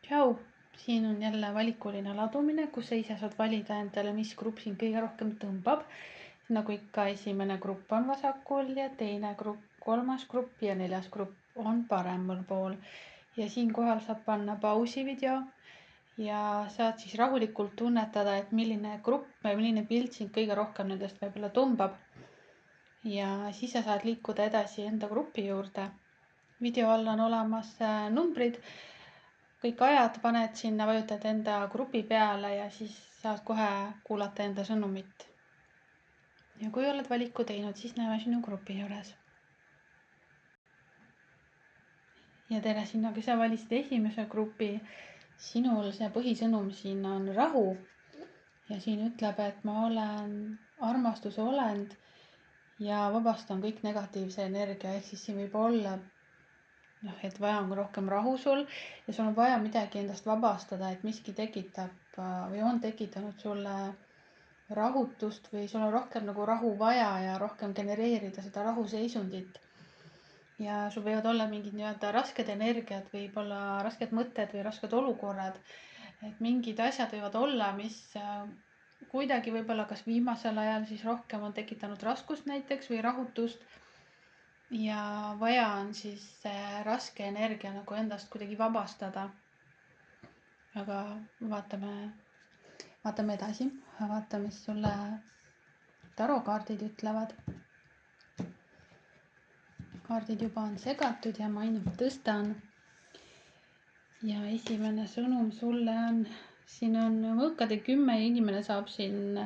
Tšau! Siin on jälle valikuline ladumine, kus sa ise saad valida endale, mis grupp sind kõige rohkem tõmbab. Nagu ikka, esimene grupp on vasakul ja teine grupp, kolmas grupp ja neljas grupp on paremal pool. Ja siinkohal saab panna pausi video ja saad siis rahulikult tunnetada, et milline grupp või milline pilt sind kõige rohkem nendest võib-olla tõmbab. Ja siis sa saad liikuda edasi enda grupi juurde. Video all on olemas numbrid. Kõik ajad paned sinna, vajutad enda grupi peale ja siis saad kohe kuulata enda sõnumit. Ja kui oled valiku teinud, siis näeme sinu grupi juures. Ja tere sinna, kui sa valisid esimese grupi, sinul see põhisõnum siin on rahu. Ja siin ütleb, et ma olen armastuse olend ja vabastan kõik negatiivse energia, ehk siis siin võib olla et vaja on rohkem rahu sul ja sul on vaja midagi endast vabastada, et miski tekitab või on tekitanud sulle rahutust või sul on rohkem nagu rahu vaja ja rohkem genereerida seda rahuseisundit. Ja sul võivad olla mingid rasked energiat, võib-olla rasked mõtted või rasked olukorrad. Et mingid asjad võivad olla, mis kuidagi võib-olla kas viimasel ajal siis rohkem on tekitanud raskust näiteks või rahutust. Ja vaja on siis raske energia nagu endast kuidagi vabastada. Aga vaatame edasi. Vaatame, mis sulle tarokaardid ütlevad. Kaardid juba on segatud ja ma ainult tõstan. Ja esimene sõnum sulle on, siin on mõõkade 10 ja inimene saab siin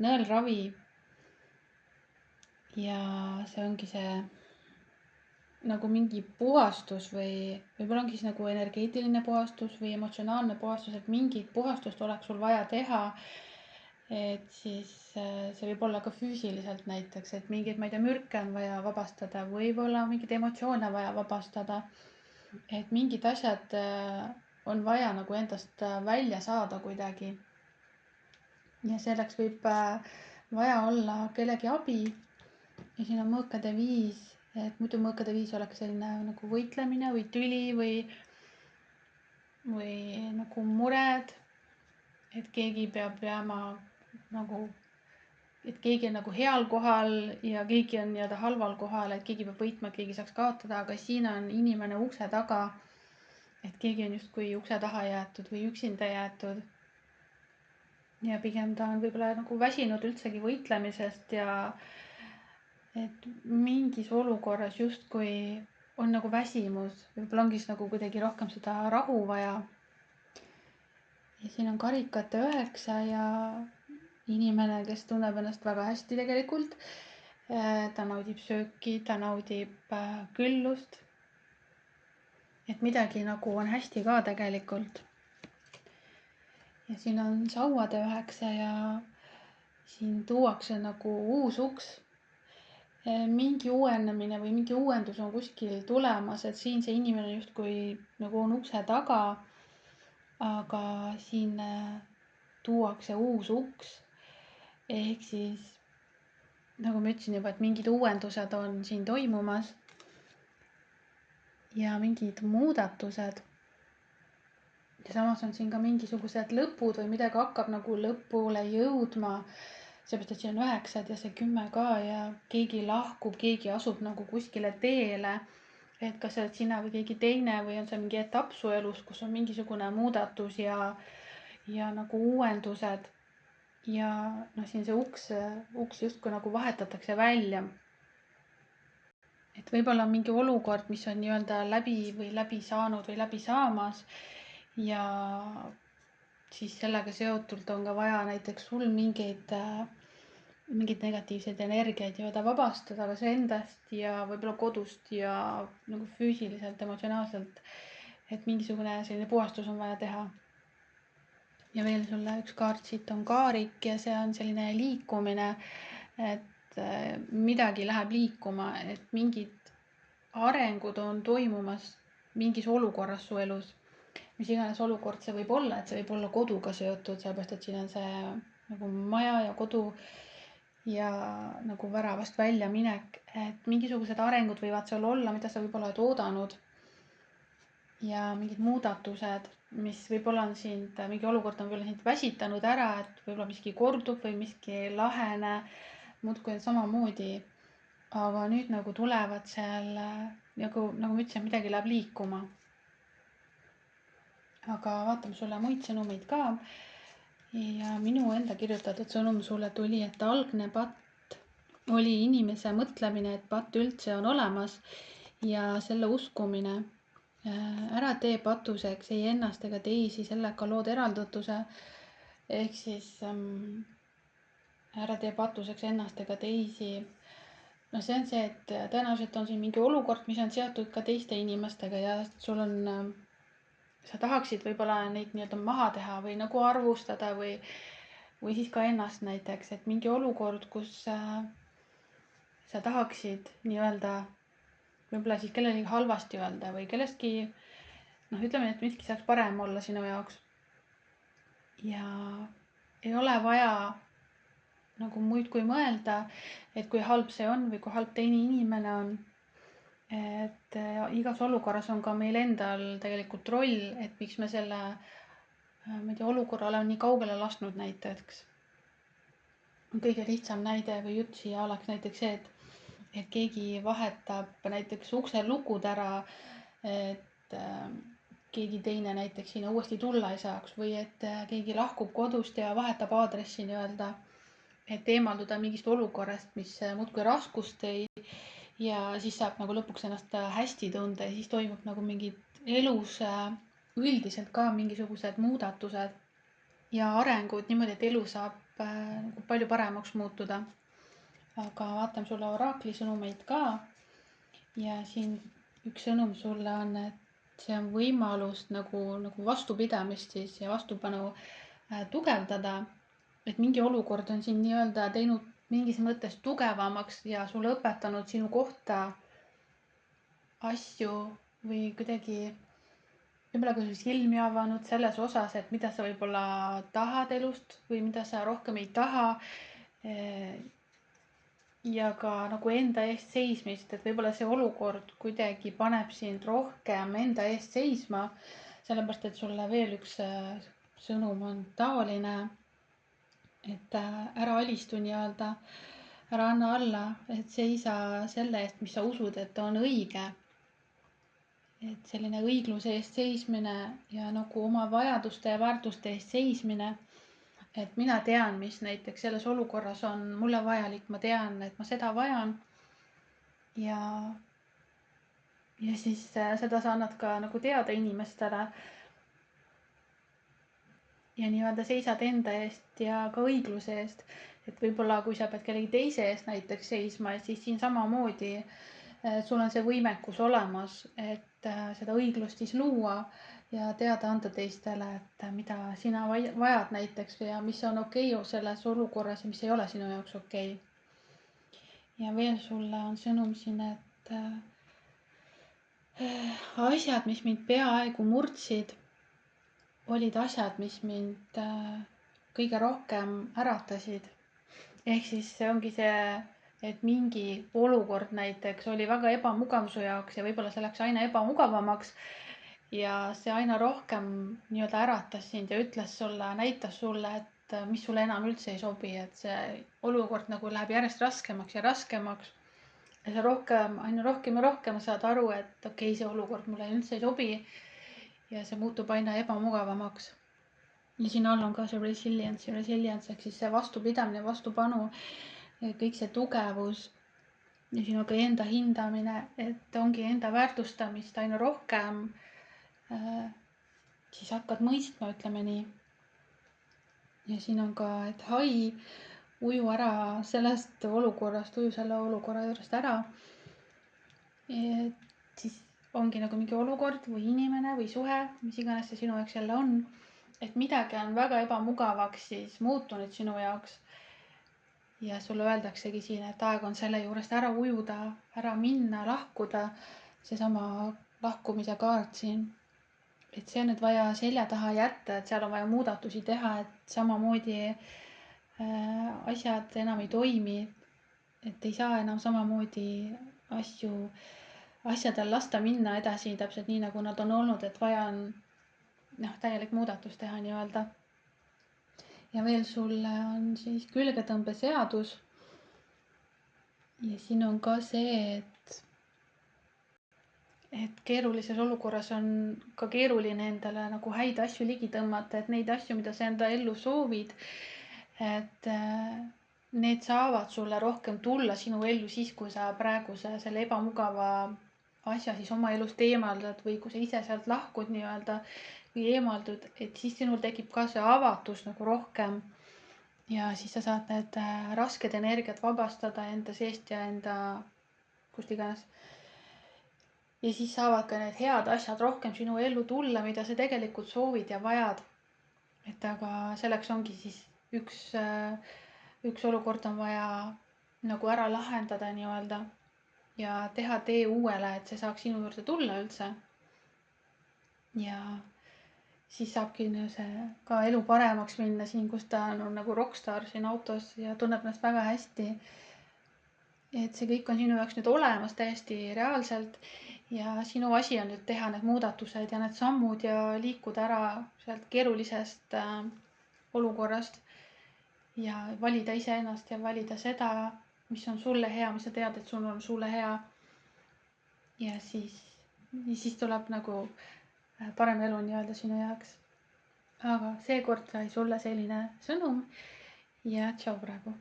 nõelravi. Ja see ongi see nagu mingi puhastus või võib-olla ongi siis nagu energeetiline puhastus või emotsionaalne puhastus, et mingit puhastust oleks sul vaja teha. Et siis see võib olla ka füüsiliselt näiteks, et mingid, ma ei tea, mürke on vaja vabastada, võib-olla mingid emotsioone vaja vabastada. Et mingid asjad on vaja nagu endast välja saada kuidagi. Ja selleks võib vaja olla kellegi abi. Ja siin on mõõkade 5, et muidu mõõkade 5 oleks selline nagu võitlemine või tüli või nagu mured. Et keegi peab jääma nagu, et keegi on nagu heal kohal ja keegi on halval kohal, et keegi peab võitma, et keegi saaks kaotada, aga siin on inimene ukse taga. Et keegi on justkui ukse taha jäetud või üksinda jäetud. Ja pigem ta on võib-olla nagu väsinud üldsegi võitlemisest ja et mingis olukorras justkui on nagu väsimus, võib-olla ongi nagu kuidagi rohkem seda rahu vaja. Ja siin on karikate 9 ja inimene, kes tunneb ennast väga hästi tegelikult. Ta naudib sööki, ta naudib küllust. Et midagi nagu on hästi ka tegelikult. Ja siin on sauade 9 ja siin tuuakse nagu uus uks. Mingi uuenemine või mingi uuendus on kuskil tulemas, et siin see inimene justkui nagu on ukse taga, aga siin tuuakse uus uks. Ehk siis, nagu ma ütlesin juba, et mingid uuendused on siin toimumas ja mingid muudatused. Ja samas on siin ka mingisugused lõpud või midagi hakkab nagu lõpule jõudma. Seepärast, et siin on 9 ja see 10 ka ja keegi lahkub, keegi asub nagu kuskile teele. Et kas see oled sina või keegi teine või on see mingi etapp su elus, kus on mingisugune muudatus ja nagu uuendused. Ja siin see uks justkui nagu vahetatakse välja. Et võib-olla on mingi olukord, mis on läbi või läbi saanud või läbi saamas ja siis sellega seotult on ka vaja näiteks sul mingeid negatiivseid energiaid vabastada kas endast ja võib-olla kodust ja nagu füüsiliselt, emotsionaalselt, et mingisugune selline puhastus on vaja teha. Ja veel sulle üks kaart siit on kaarik ja see on selline liikumine, et midagi läheb liikuma, et mingid arengud on toimumas mingis olukorras su elus. Mis iganes olukord see võib olla, et see võib olla koduga seotud, sellepärast, et siin on see nagu maja ja kodu ja nagu väravast välja minek, et mingisugused arengud võivad seal olla, mida sa võib-olla oled oodanud. ja mingid muudatused, mis võib-olla on sind, mingi olukord on võib-olla sind väsitanud ära, et võib-olla miski kordub või miski ei lahene, muudkui samamoodi. Aga nüüd nagu tulevad seal, nagu ma ütlesin, midagi läheb liikuma. Aga vaatame sulle muid sõnumeid ka. Ja minu enda kirjutatud sõnum sulle tuli, et algne patt oli inimese mõtlemine, et patt üldse on olemas ja selle uskumine. Ära tee patuseks ei ennast ega teisi, sellega lood eraldatuse. Ehk siis ära tee patuseks ennast ega teisi. No see on see, et tõenäoliselt on siin mingi olukord, mis on seotud ka teiste inimestega ja sul on, sa tahaksid võib-olla neid nii-öelda maha teha või nagu arvustada või siis ka ennast näiteks, et mingi olukord, kus sa tahaksid nii-öelda võib-olla siis kellelegi halvasti öelda või kellestki, ütleme, et miski saaks parem olla sinu jaoks. Ja ei ole vaja nagu muid kui mõelda, et kui halb see on või kui halb teine inimene on. Et igas olukorras on ka meil endal tegelikult roll, et miks me selle, ma ei tea, olukorra oleme nii kaugele lasknud näiteks. Kõige lihtsam näide või jutt siia oleks näiteks see, et keegi vahetab näiteks ukse lukud ära, et keegi teine näiteks sinna uuesti tulla ei saaks või et keegi lahkub kodust ja vahetab aadressi nii-öelda, et eemalduda mingist olukorrast, mis muudkui raskust tõi ja siis saab nagu lõpuks ennast hästi tunda ja siis toimub nagu mingid elus üldiselt ka mingisugused muudatused ja arengud niimoodi, et elu saab nagu palju paremaks muutuda. Aga vaatame sulle oraakli sõnumeid ka. Ja siin üks sõnum sulle on, et see on võimalus nagu vastupidamist siis ja vastupanu tugevdada. Et mingi olukord on siin nii-öelda teinud mingis mõttes tugevamaks ja sulle õpetanud sinu kohta asju või kuidagi võib-olla ka silmi avanud selles osas, et mida sa võib-olla tahad elust või mida sa rohkem ei taha. Ja ka nagu enda eest seismist, et võib-olla see olukord kuidagi paneb sind rohkem enda eest seisma. Sellepärast, et sulle veel üks sõnum on taoline, et ära alistu nii-öelda, ära anna alla, et seisa selle eest, mis sa usud, et on õige. Et selline õigluse eest seismine ja nagu oma vajaduste ja väärtuste eest seismine. Et mina tean, mis näiteks selles olukorras on mulle vajalik, ma tean, et ma seda vajan. Ja siis seda sa annad ka nagu teada inimestele. Ja nii-öelda seisad enda eest ja ka õigluse eest. Et võib-olla kui sa pead kellegi teise eest näiteks seisma, siis siin samamoodi sul on see võimekus olemas, et seda õiglust siis luua ja teada anda teistele, et mida sina vajad näiteks ja mis on okei selles olukorras ja mis ei ole sinu jaoks okei. Ja veel sulle on sõnum siin, et asjad, mis mind peaaegu murdsid, olid asjad, mis mind kõige rohkem äratasid. Ehk siis see ongi see, et mingi olukord näiteks oli väga ebamugav su jaoks ja võib-olla see läks aina ebamugavamaks ja see aina rohkem nii-öelda äratas sind ja ütles sulle, näitas sulle, et mis sulle enam üldse ei sobi, et see olukord nagu läheb järjest raskemaks ja raskemaks. Ja sa aina rohkem ja rohkem saad aru, et okei, see olukord mulle üldse ei sobi ja see muutub aina ebamugavamaks. Ja siin all on ka see resilience ehk siis see vastupidamine, vastupanu, kõik see tugevus ja siin on ka enda hindamine, et ongi enda väärtustamist aina rohkem siis hakkad mõistma, ütleme nii. Ja siin on ka, et uju ära sellest olukorrast, uju selle olukorra juurest ära. Et siis ongi nagu mingi olukord või inimene või suhe, mis iganes see sinu jaoks jälle on. Et midagi on väga ebamugavaks siis muutunud sinu jaoks. Ja sulle öeldaksegi siin, et aeg on selle juurest ära ujuda, ära minna, lahkuda. Seesama lahkumise kaart siin. Et see on nüüd vaja selja taha jätta, et seal on vaja muudatusi teha, et samamoodi asjad enam ei toimi. Et ei saa enam samamoodi asju asjadel lasta minna edasi täpselt nii, nagu nad on olnud, et vaja on täielik muudatus teha nii-öelda. Ja veel sulle on siis külgetõmbeseadus. Ja siin on ka see, et keerulises olukorras on ka keeruline endale nagu häid asju ligi tõmmata, et neid asju, mida sa enda ellu soovid, et need saavad sulle rohkem tulla sinu ellu siis, kui sa praeguse selle ebamugava asja siis oma elust eemaldad või kui sa ise sealt lahkud nii-öelda või eemaldud, et siis sinul tekib ka see avatus nagu rohkem. Ja siis sa saad need rasked energiat vabastada enda seest ja enda kust iganes. Ja siis saavad ka need head asjad rohkem sinu ellu tulla, mida sa tegelikult soovid ja vajad. Et aga selleks ongi siis üks olukord on vaja nagu ära lahendada nii-öelda ja teha tee uuele, et see saaks sinu juurde tulla üldse. Ja siis saabki see ka elu paremaks minna siin, kus ta on nagu rockstar siin autos ja tunneb ennast väga hästi. Et see kõik on sinu jaoks nüüd olemas täiesti reaalselt ja sinu asi on nüüd teha need muudatused ja need sammud ja liikuda ära sealt keerulisest olukorrast ja valida iseennast ja valida seda, mis on sulle hea, mis sa tead, et sul on sulle hea. Ja siis tuleb nagu parem elu nii-öelda sinu jaoks. Aga seekord sai sulle selline sõnum ja tšau praegu.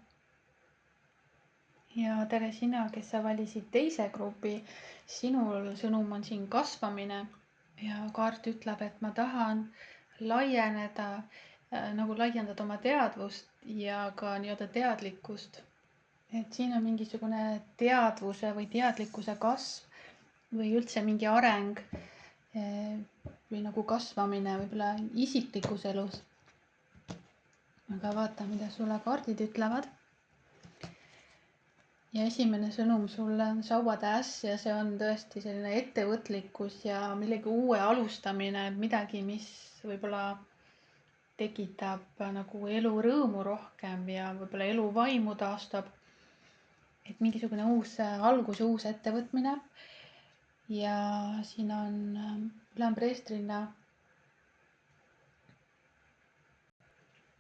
Ja tere sina, kes sa valisid teise grupi. Sinul sõnum on siin kasvamine ja kaart ütleb, et ma tahan laieneda, nagu laiendada oma teadvust ja ka nii-öelda teadlikkust. Et siin on mingisugune teadvuse või teadlikkuse kasv või üldse mingi areng või nagu kasvamine võib-olla isiklikus elus. Aga vaata, mida sulle kaardid ütlevad. Ja esimene sõnum sulle on sauade äss ja see on tõesti selline ettevõtlikkus ja millegi uue alustamine, midagi, mis võib-olla tekitab nagu elu rõõmu rohkem ja võib-olla elu vaimu taastab. Et mingisugune uus algus ja uus ettevõtmine. Ja siin on ülempreestrina,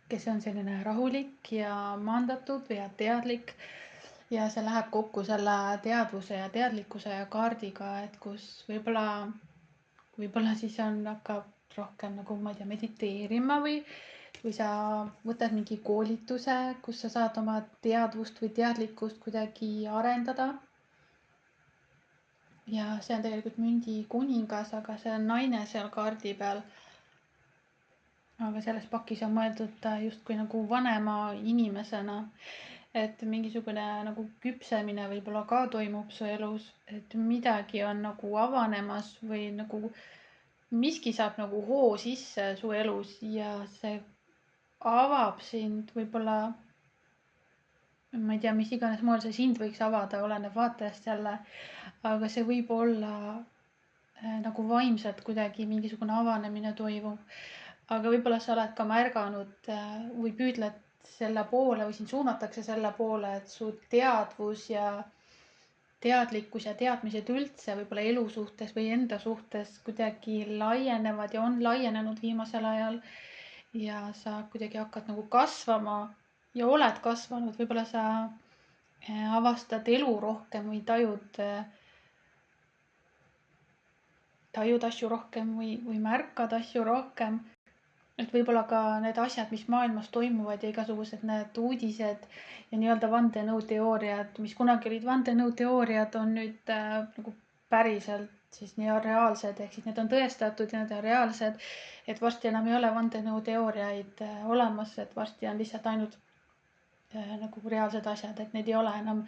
kes on selline rahulik ja maandatud ja teadlik. Ja see läheb kokku selle teadvuse ja teadlikkuse ja kaardiga, et kus võib-olla siis hakkab rohkem nagu, ma ei tea, mediteerima või sa võtad mingi koolituse, kus sa saad oma teadvust või teadlikkust kuidagi arendada. Ja see on tegelikult mündi kuningas, aga see on naine seal kaardi peal. Aga selles pakis on mõeldud justkui nagu vanema inimesena. Et mingisugune nagu küpsemine võib-olla ka toimub su elus, et midagi on nagu avanemas või nagu miski saab nagu hoo sisse su elus ja see avab sind võib-olla, ma ei tea, mis iganes moel see sind võiks avada, oleneb vaatajast jälle, aga see võib olla nagu vaimselt kuidagi mingisugune avanemine toimub. Aga võib-olla sa oled ka märganud või püüdled selle poole või sind suunatakse selle poole, et su teadvus ja teadlikkus ja teadmised üldse võib-olla elu suhtes või enda suhtes kuidagi laienevad ja on laienenud viimasel ajal. Ja sa kuidagi hakkad nagu kasvama ja oled kasvanud, võib-olla sa avastad elu rohkem või tajud asju rohkem või märkad asju rohkem. Et võib-olla ka need asjad, mis maailmas toimuvad ja igasugused need uudised ja nii-öelda vandenõuteooriad, mis kunagi olid vandenõuteooriad, on nüüd nagu päriselt siis nii reaalsed, ehk siis need on tõestatud ja need on reaalsed, et varsti enam ei ole vandenõuteooriaid olemas, et varsti on lihtsalt ainult nagu reaalsed asjad, et need ei ole enam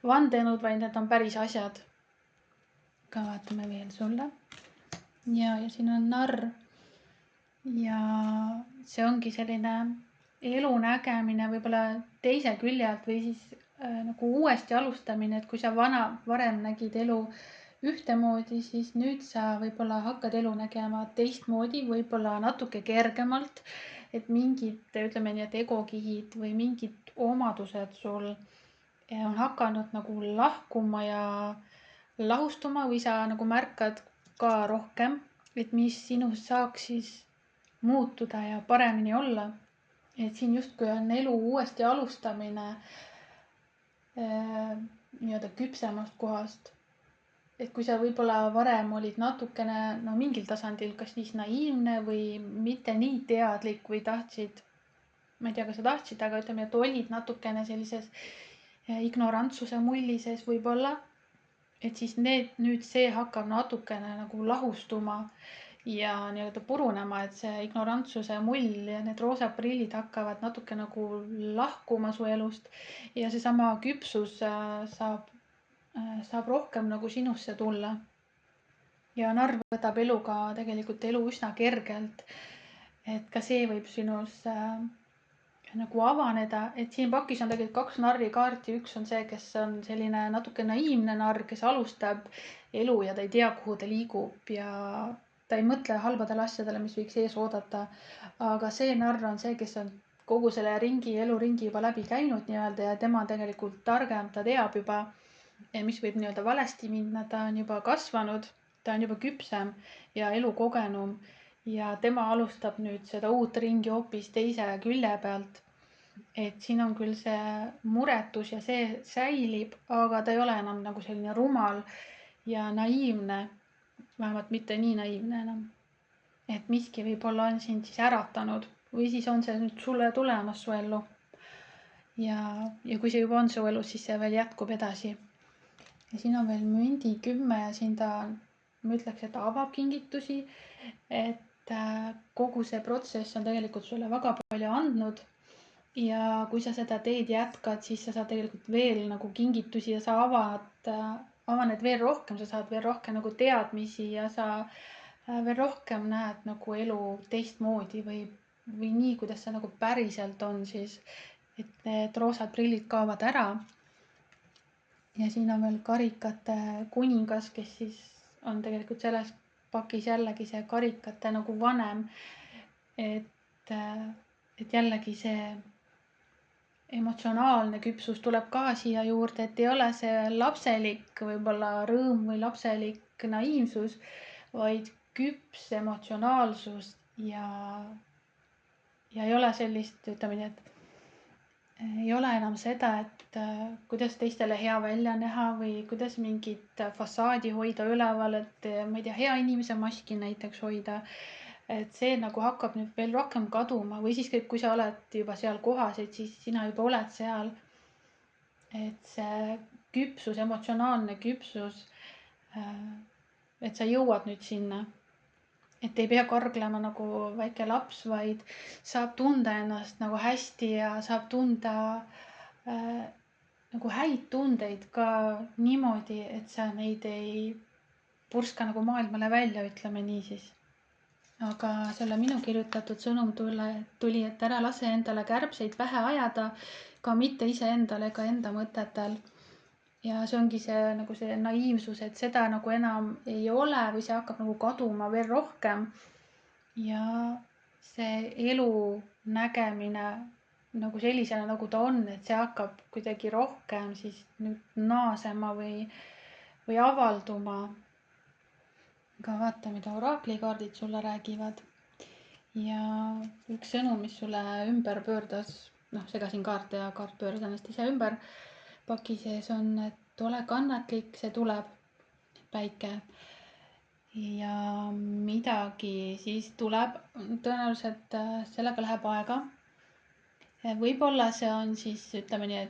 vandenõud, vaid need on päris asjad. Ka vaatame veel sulle. Ja siin on narr. Ja see ongi selline elu nägemine võib-olla teise küljelt või siis nagu uuesti alustamine, et kui sa varem nägid elu ühtemoodi, siis nüüd sa võib-olla hakkad elu nägema teistmoodi, võib-olla natuke kergemalt, et mingid, ütleme nii, et egokihid või mingid omadused sul on hakanud nagu lahkuma ja lahustuma või sa nagu märkad ka rohkem, et mis sinus saaks siis muutuda ja paremini olla. Et siin justkui on elu uuesti alustamine nii-öelda küpsemast kohast. Et kui sa võib-olla varem olid natukene mingil tasandil kas siis naiivne või mitte nii teadlik või tahtsid, ma ei tea, kas sa tahtsid, aga ütleme, et olid natukene sellises ignorantsuse mulli sees võib-olla, et siis nüüd see hakkab natukene nagu lahustuma ja nii-öelda purunema, et see ignorantsuse mull ja need roosad prillid hakkavad natuke nagu lahkuma su elust ja seesama küpsus saab rohkem nagu sinusse tulla. Ja narr võtab eluga tegelikult elu üsna kergelt. Et ka see võib sinus nagu avaneda, et siin pakis on tegelikult 2 narrikaarti. Üks on see, kes on selline natuke naiivne narr, kes alustab elu ja ta ei tea, kuhu ta liigub ja ta ei mõtle halbadele asjadele, mis võiks ees oodata. Aga see narr on see, kes on kogu selle eluringi juba läbi käinud nii-öelda ja tema tegelikult targem, ta teab juba, mis võib nii-öelda valesti minna, ta on juba kasvanud, ta on juba küpsem ja elukogenum ja tema alustab nüüd seda uut ringi hoopis teise külje pealt. Et siin on küll see muretus ja see säilib, aga ta ei ole enam nagu selline rumal ja naiivne, vähemalt mitte nii naiivne enam. Et miski võib-olla on sind siis äratanud või siis on see nüüd sulle tulemas su ellu. Ja kui see juba on su elus, siis see veel jätkub edasi. Ja siin on veel mündi 10 ja siin ta, ma ütleks, et ta avab kingitusi, et kogu see protsess on tegelikult sulle väga palju andnud. Ja kui sa seda teed jätkad, siis sa saad tegelikult veel nagu kingitusi ja sa avaned veel rohkem, sa saad veel rohkem nagu teadmisi ja sa veel rohkem näed nagu elu teistmoodi või nii, kuidas see nagu päriselt on siis, et need roosad prillid kaovad ära. Ja siin on veel karikate kuningas, kes siis on tegelikult selles pakis jällegi see karikate nagu vanem. Et jällegi see emotsionaalne küpsus tuleb ka siia juurde, et ei ole see lapselik võib-olla rõõm või lapselik naiivsus, vaid küps emotsionaalsus ja ei ole sellist, ütleme nii, et ei ole enam seda, et kuidas teistele hea välja näha või kuidas mingit fassaadi hoida üleval, et ma ei tea, hea inimese maski näiteks hoida. Et see nagu hakkab nüüd veel rohkem kaduma või siis, kui sa oled juba seal kohas, et siis sina juba oled seal. Et see küpsus, emotsionaalne küpsus, et sa jõuad nüüd sinna. Et ei pea karglema nagu väike laps, vaid saab tunda ennast nagu hästi ja saab tunda nagu häid tundeid ka niimoodi, et sa neid ei purska nagu maailmale välja, ütleme nii siis. Aga selle minu kirjutatud sõnum tuli, et ära lase endale kärbseid pähe ajada, ka mitte iseendal ega enda mõtetel. Ja see ongi see naiivsus, et seda nagu enam ei ole või see hakkab nagu kaduma veel rohkem. Ja see elu nägemine nagu sellisena, nagu ta on, et see hakkab kuidagi rohkem siis nüüd naasema või avalduma. Aga vaata, mida oraklikaardid sulle räägivad. Ja üks sõnum, mis sulle ümber pöördas, segasin kaarte ja kaart pööras ennast ise ümber. Paki sees on, et ole kannatlik, see tuleb, päike. Ja midagi siis tuleb, tõenäoliselt sellega läheb aega. Võib-olla see on siis, ütleme nii,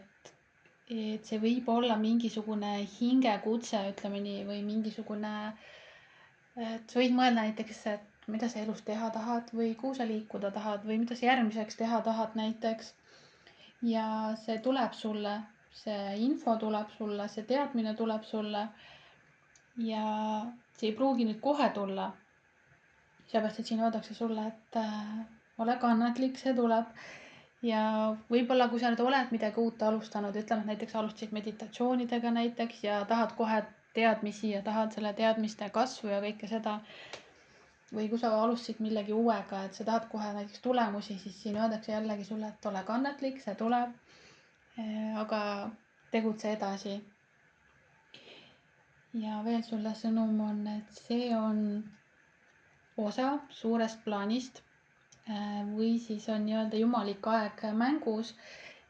et see võib olla mingisugune hingekutse, ütleme nii, või mingisugune, et sa võid mõelda näiteks, et mida sa elus teha tahad või kuhu sa liikuda tahad või mida sa järgmiseks teha tahad näiteks. Ja see tuleb sulle, see info tuleb sulle, see teadmine tuleb sulle. Ja see ei pruugi nüüd kohe tulla. Sellepärast, et siin öeldakse sulle, et ole kannatlik, see tuleb. Ja võib-olla, kui sa nüüd oled midagi uut alustanud, ütleme, et näiteks alustasid meditatsioonidega näiteks ja tahad kohe teadmisi ja tahad selle teadmiste kasvu ja kõike seda. Või kui sa alustasid millegi uuega, et sa tahad kohe näiteks tulemusi, siis siin öeldakse jällegi sulle, et ole kannatlik, see tuleb. Aga tegutse edasi. ja veel sulle sõnum on, et see on osa suurest plaanist või siis on nii-öelda jumalik aeg mängus.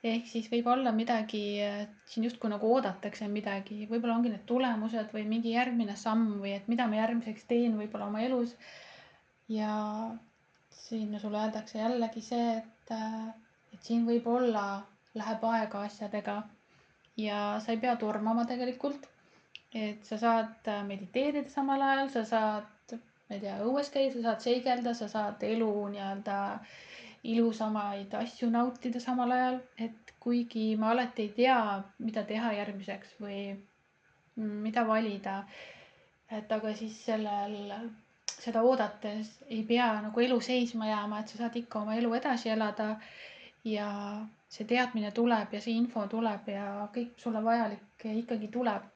Ehk siis võib olla midagi, siin justkui nagu oodatakse midagi, võib-olla ongi need tulemused või mingi järgmine samm või et mida ma järgmiseks teen võib-olla oma elus. Ja siin sulle öeldakse jällegi see, et siin võib-olla läheb aega asjadega ja sa ei pea tormama tegelikult. Et sa saad mediteerida samal ajal, sa saad, ma ei tea, õues käia, sa saad seigelda, sa saad elu nii-öelda ilusamaid asju nautida samal ajal, et kuigi ma alati ei tea, mida teha järgmiseks või mida valida, et aga siis seda oodates ei pea nagu elu seisma jääma, et sa saad ikka oma elu edasi elada ja see teadmine tuleb ja see info tuleb ja kõik sulle vajalik ikkagi tuleb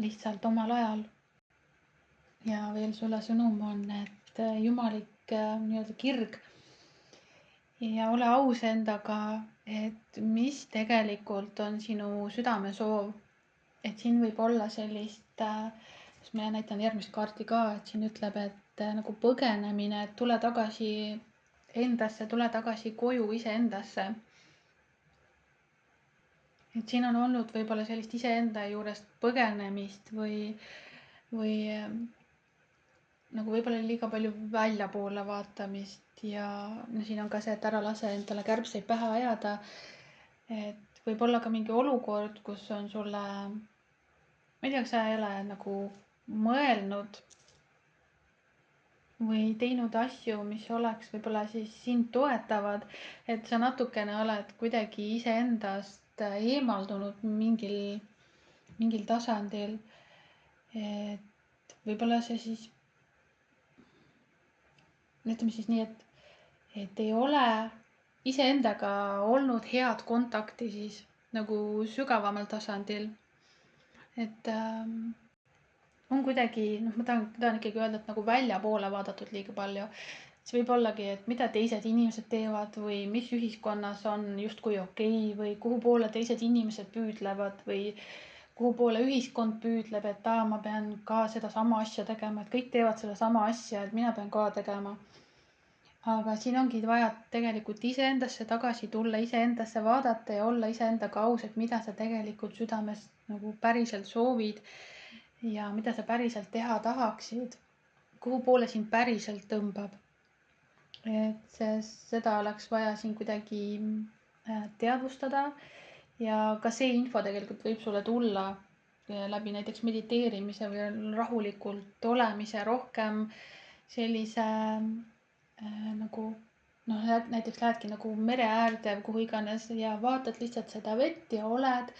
lihtsalt omal ajal. Ja veel sulle sõnum on, et jumalik nii-öelda kirg ja ole aus endaga, et mis tegelikult on sinu südamesoov. Et siin võib olla sellist, kus ma näitan järgmist kaarti ka, et siin ütleb, et nagu põgenemine, et tule tagasi endasse, tule tagasi koju iseendasse. Et siin on olnud võib-olla sellist iseenda juurest põgenemist või nagu võib-olla liiga palju väljapoole vaatamist ja no siin on ka see, et ära lase endale kärbseid pähe ajada. Et võib-olla ka mingi olukord, kus on sulle, ma ei tea, kas sa ei ole nagu mõelnud või teinud asju, mis oleks võib-olla siis sind toetavad, et sa natukene oled kuidagi iseendast eemaldunud mingil tasandil. Et võib-olla see siis, ütleme siis nii, et ei ole iseendaga olnud head kontakti siis nagu sügavamal tasandil. Et on kuidagi, noh, ma tahan ikkagi öelda, et nagu väljapoole vaadatud liiga palju. See võib ollagi, et mida teised inimesed teevad või mis ühiskonnas on justkui okei või kuhu poole teised inimesed püüdlevad või kuhu poole ühiskond püüdleb, et ma pean ka sedasama asja tegema, et kõik teevad sedasama asja, et mina pean ka tegema. Aga siin ongi vaja tegelikult iseendasse tagasi tulla, iseendasse vaadata ja olla iseendaga aus, et mida sa tegelikult südames nagu päriselt soovid ja mida sa päriselt teha tahaksid, kuhu poole sind päriselt tõmbab. Et seda oleks vaja siin kuidagi teadvustada ja ka see info tegelikult võib sulle tulla läbi näiteks mediteerimise või rahulikult olemise, rohkem sellise nagu noh, näiteks lähedki nagu mere äärde või kuhu iganes ja vaatad lihtsalt seda vett ja oled.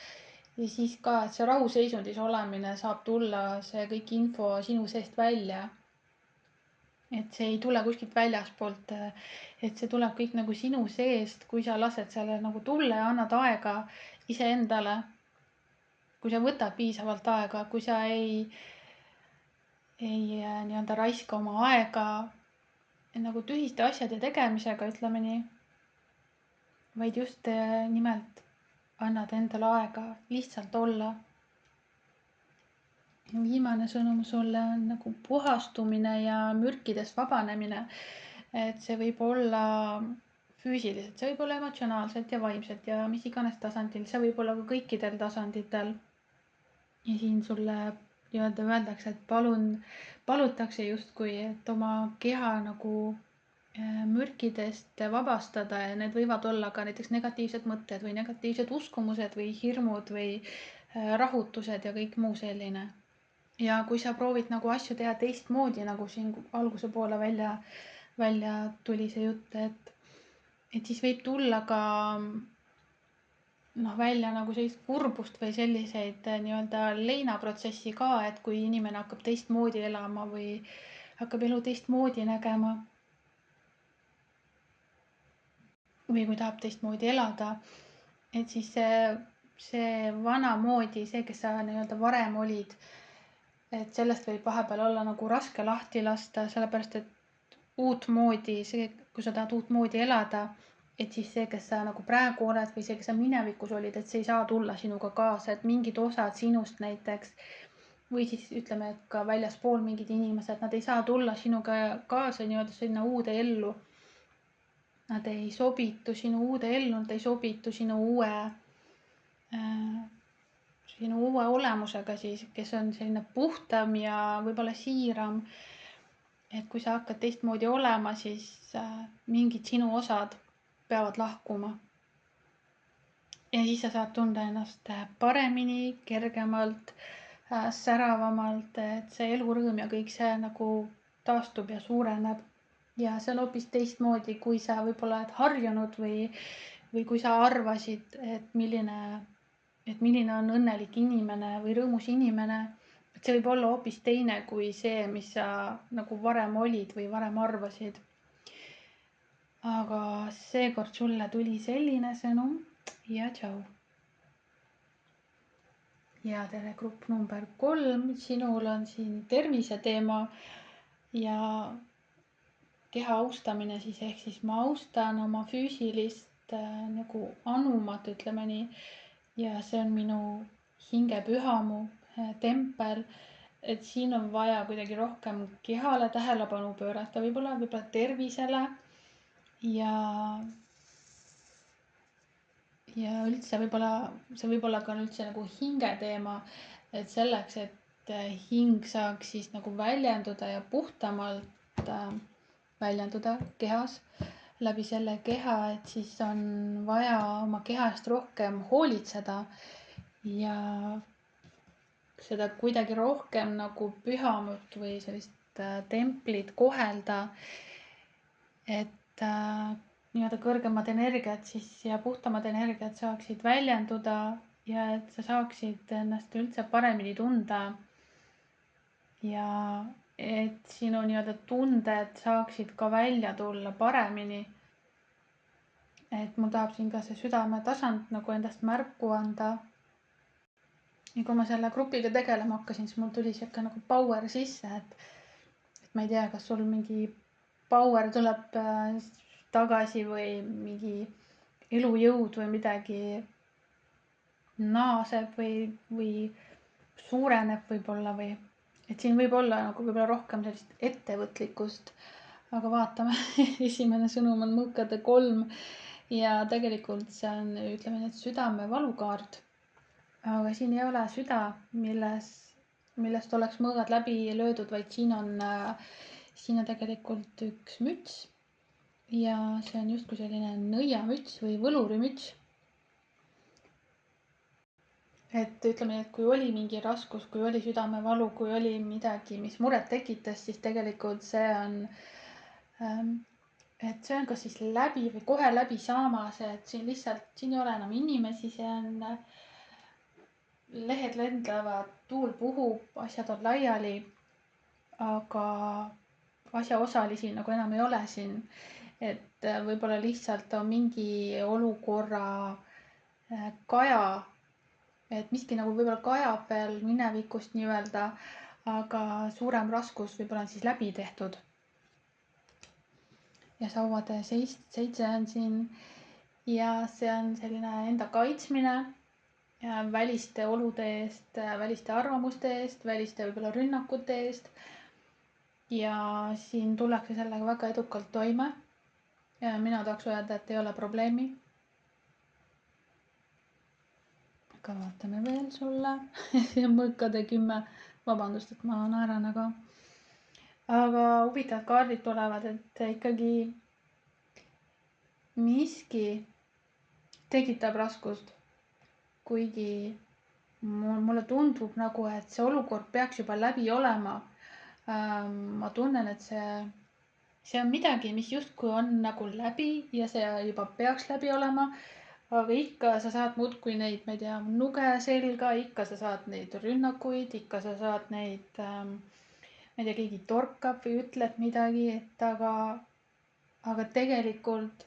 Ja siis ka, et see rahuseisundis olemine saab tulla see kõik info sinu seest välja. Et see ei tule kuskilt väljaspoolt, et see tuleb kõik nagu sinu seest, kui sa lased selle nagu tulla ja annad aega iseendale. Kui sa võtad piisavalt aega, kui sa ei nii-öelda raiska oma aega nagu tühiste asjade tegemisega, ütleme nii, vaid just nimelt annad endale aega lihtsalt olla. Viimane sõnum sulle on nagu puhastumine ja mürkidest vabanemine. Et see võib olla füüsiliselt, see võib olla emotsionaalselt ja vaimselt ja mis iganes tasandil, see võib olla ka kõikidel tasanditel. Ja siin sulle nii-öelda öeldakse, et palutakse justkui, et oma keha nagu mürkidest vabastada ja need võivad olla ka näiteks negatiivsed mõtted või negatiivsed uskumused või hirmud või rahutused ja kõik muu selline. Ja kui sa proovid nagu asju teha teistmoodi, nagu siin alguse poole välja tuli see jutt, et siis võib tulla ka noh, välja nagu sellist kurbust või selliseid nii-öelda leinaprotsessi ka, et kui inimene hakkab teistmoodi elama või hakkab elu teistmoodi nägema. Või kui tahab teistmoodi elada, et siis see vanamoodi, see, kes sa nii-öelda varem olid, et sellest võib vahepeal olla nagu raske lahti lasta, sellepärast et uutmoodi, see, kui sa tahad uutmoodi elada, et siis see, kes sa nagu praegu oled või see, kes sa minevikus olid, et see ei saa tulla sinuga kaasa, et mingid osad sinust näiteks või siis ütleme, et ka väljaspool mingid inimesed, nad ei saa tulla sinuga kaasa nii-öelda sinna uude ellu. Nad ei sobitu sinu uude ellu, nad ei sobitu sinu uue olemusega siis, kes on selline puhtam ja võib-olla siiram. Et kui sa hakkad teistmoodi olema, siis mingid sinu osad peavad lahkuma. Ja siis sa saad tunda ennast paremini, kergemalt, säravamalt, et see elurõõm ja kõik see nagu taastub ja suureneb. Ja see on hoopis teistmoodi, kui sa võib-olla oled harjunud või kui sa arvasid, et milline on õnnelik inimene või rõõmus inimene. Et see võib olla hoopis teine kui see, mis sa nagu varem olid või varem arvasid. Aga seekord sulle tuli selline sõnum ja tšau. Ja tere grupp number 3, sinul on siin tervise teema ja keha austamine siis, ehk siis ma austan oma füüsilist nagu anumat, ütleme nii. Ja see on minu hingepühamu tempel, et siin on vaja kuidagi rohkem kehale tähelepanu pöörata, võib-olla tervisele ja üldse see võib-olla ka üldse nagu hinge teema, et selleks, et hing saaks siis nagu väljenduda ja puhtamalt väljenduda kehas läbi selle keha, et siis on vaja oma keha eest rohkem hoolitseda ja seda kuidagi rohkem nagu pühamut või sellist templit kohelda, et nii-öelda kõrgemad energiat siis ja puhtamad energiat saaksid väljenduda ja et sa saaksid ennast üldse paremini tunda. Ja et sinu nii-öelda tunded saaksid ka välja tulla paremini. Et mul tahab siin ka see südametasand nagu endast märku anda. Ja kui ma selle grupiga tegelema hakkasin, siis mul tuli siuke nagu power sisse, et ma ei tea, kas sul mingi power tuleb tagasi või mingi elujõud või midagi naaseb või suureneb võib-olla või et siin võib olla nagu võib-olla rohkem sellist ettevõtlikkust, aga vaatame. Esimene sõnum on mõõkade 3 ja tegelikult see on, ütleme nii, et südame valukaart. Aga siin ei ole süda, millest oleks mõõgad läbi löödud, vaid siin on tegelikult üks müts ja see on justkui selline nõiamüts või võlurimüts. Et ütleme nii, et kui oli mingi raskus, kui oli südamevalu, kui oli midagi, mis muret tekitas, siis tegelikult see on kas siis läbi või kohe läbi saamas, et siin ei ole enam inimesi, see on lehed lendavad, tuul puhub, asjad on laiali, aga asjaosalisi nagu enam ei ole siin. Et võib-olla lihtsalt on mingi olukorra kaja, et miski nagu võib-olla kajab veel minevikust nii-öelda, aga suurem raskus võib-olla on siis läbi tehtud. Ja sauade 7 on siin ja see on selline enda kaitsmine väliste olude eest, väliste arvamuste eest, väliste võib-olla rünnakute eest. Ja siin tullakse sellega väga edukalt toime. Ja mina tahaks öelda, et ei ole probleemi. Aga vaatame veel sulle. Mõõkade 10. Vabandust, et ma naeran, aga huvitavad kaardid tulevad, et ikkagi miski tekitab raskust. Kuigi mulle tundub nagu, et see olukord peaks juba läbi olema. Ma tunnen, et see on midagi, mis justkui on nagu läbi ja see juba peaks läbi olema. Aga ikka sa saad muudkui neid, ma ei tea, nuge selga, ikka sa saad neid rünnakuid, ikka sa saad neid, ma ei tea, keegi torkab või ütleb midagi, et aga tegelikult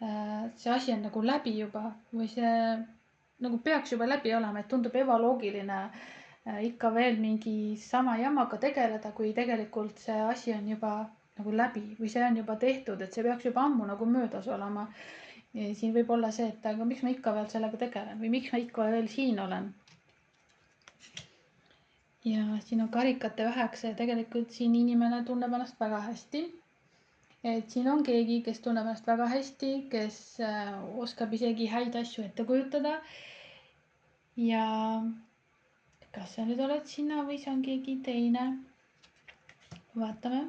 see asi on nagu läbi juba või see nagu peaks juba läbi olema, et tundub ebaloogiline ikka veel mingi sama jamaga tegeleda, kui tegelikult see asi on juba nagu läbi või see on juba tehtud, et see peaks juba ammu nagu möödas olema. Ja siin võib olla see, et aga miks ma ikka veel sellega tegelen või miks ma ikka veel siin olen. ja siin on karikate 9 ja tegelikult siin inimene tunneb ennast väga hästi. Et siin on keegi, kes tunneb ennast väga hästi, kes oskab isegi häid asju ette kujutada. Ja kas sa nüüd oled sina või see on keegi teine? Vaatame.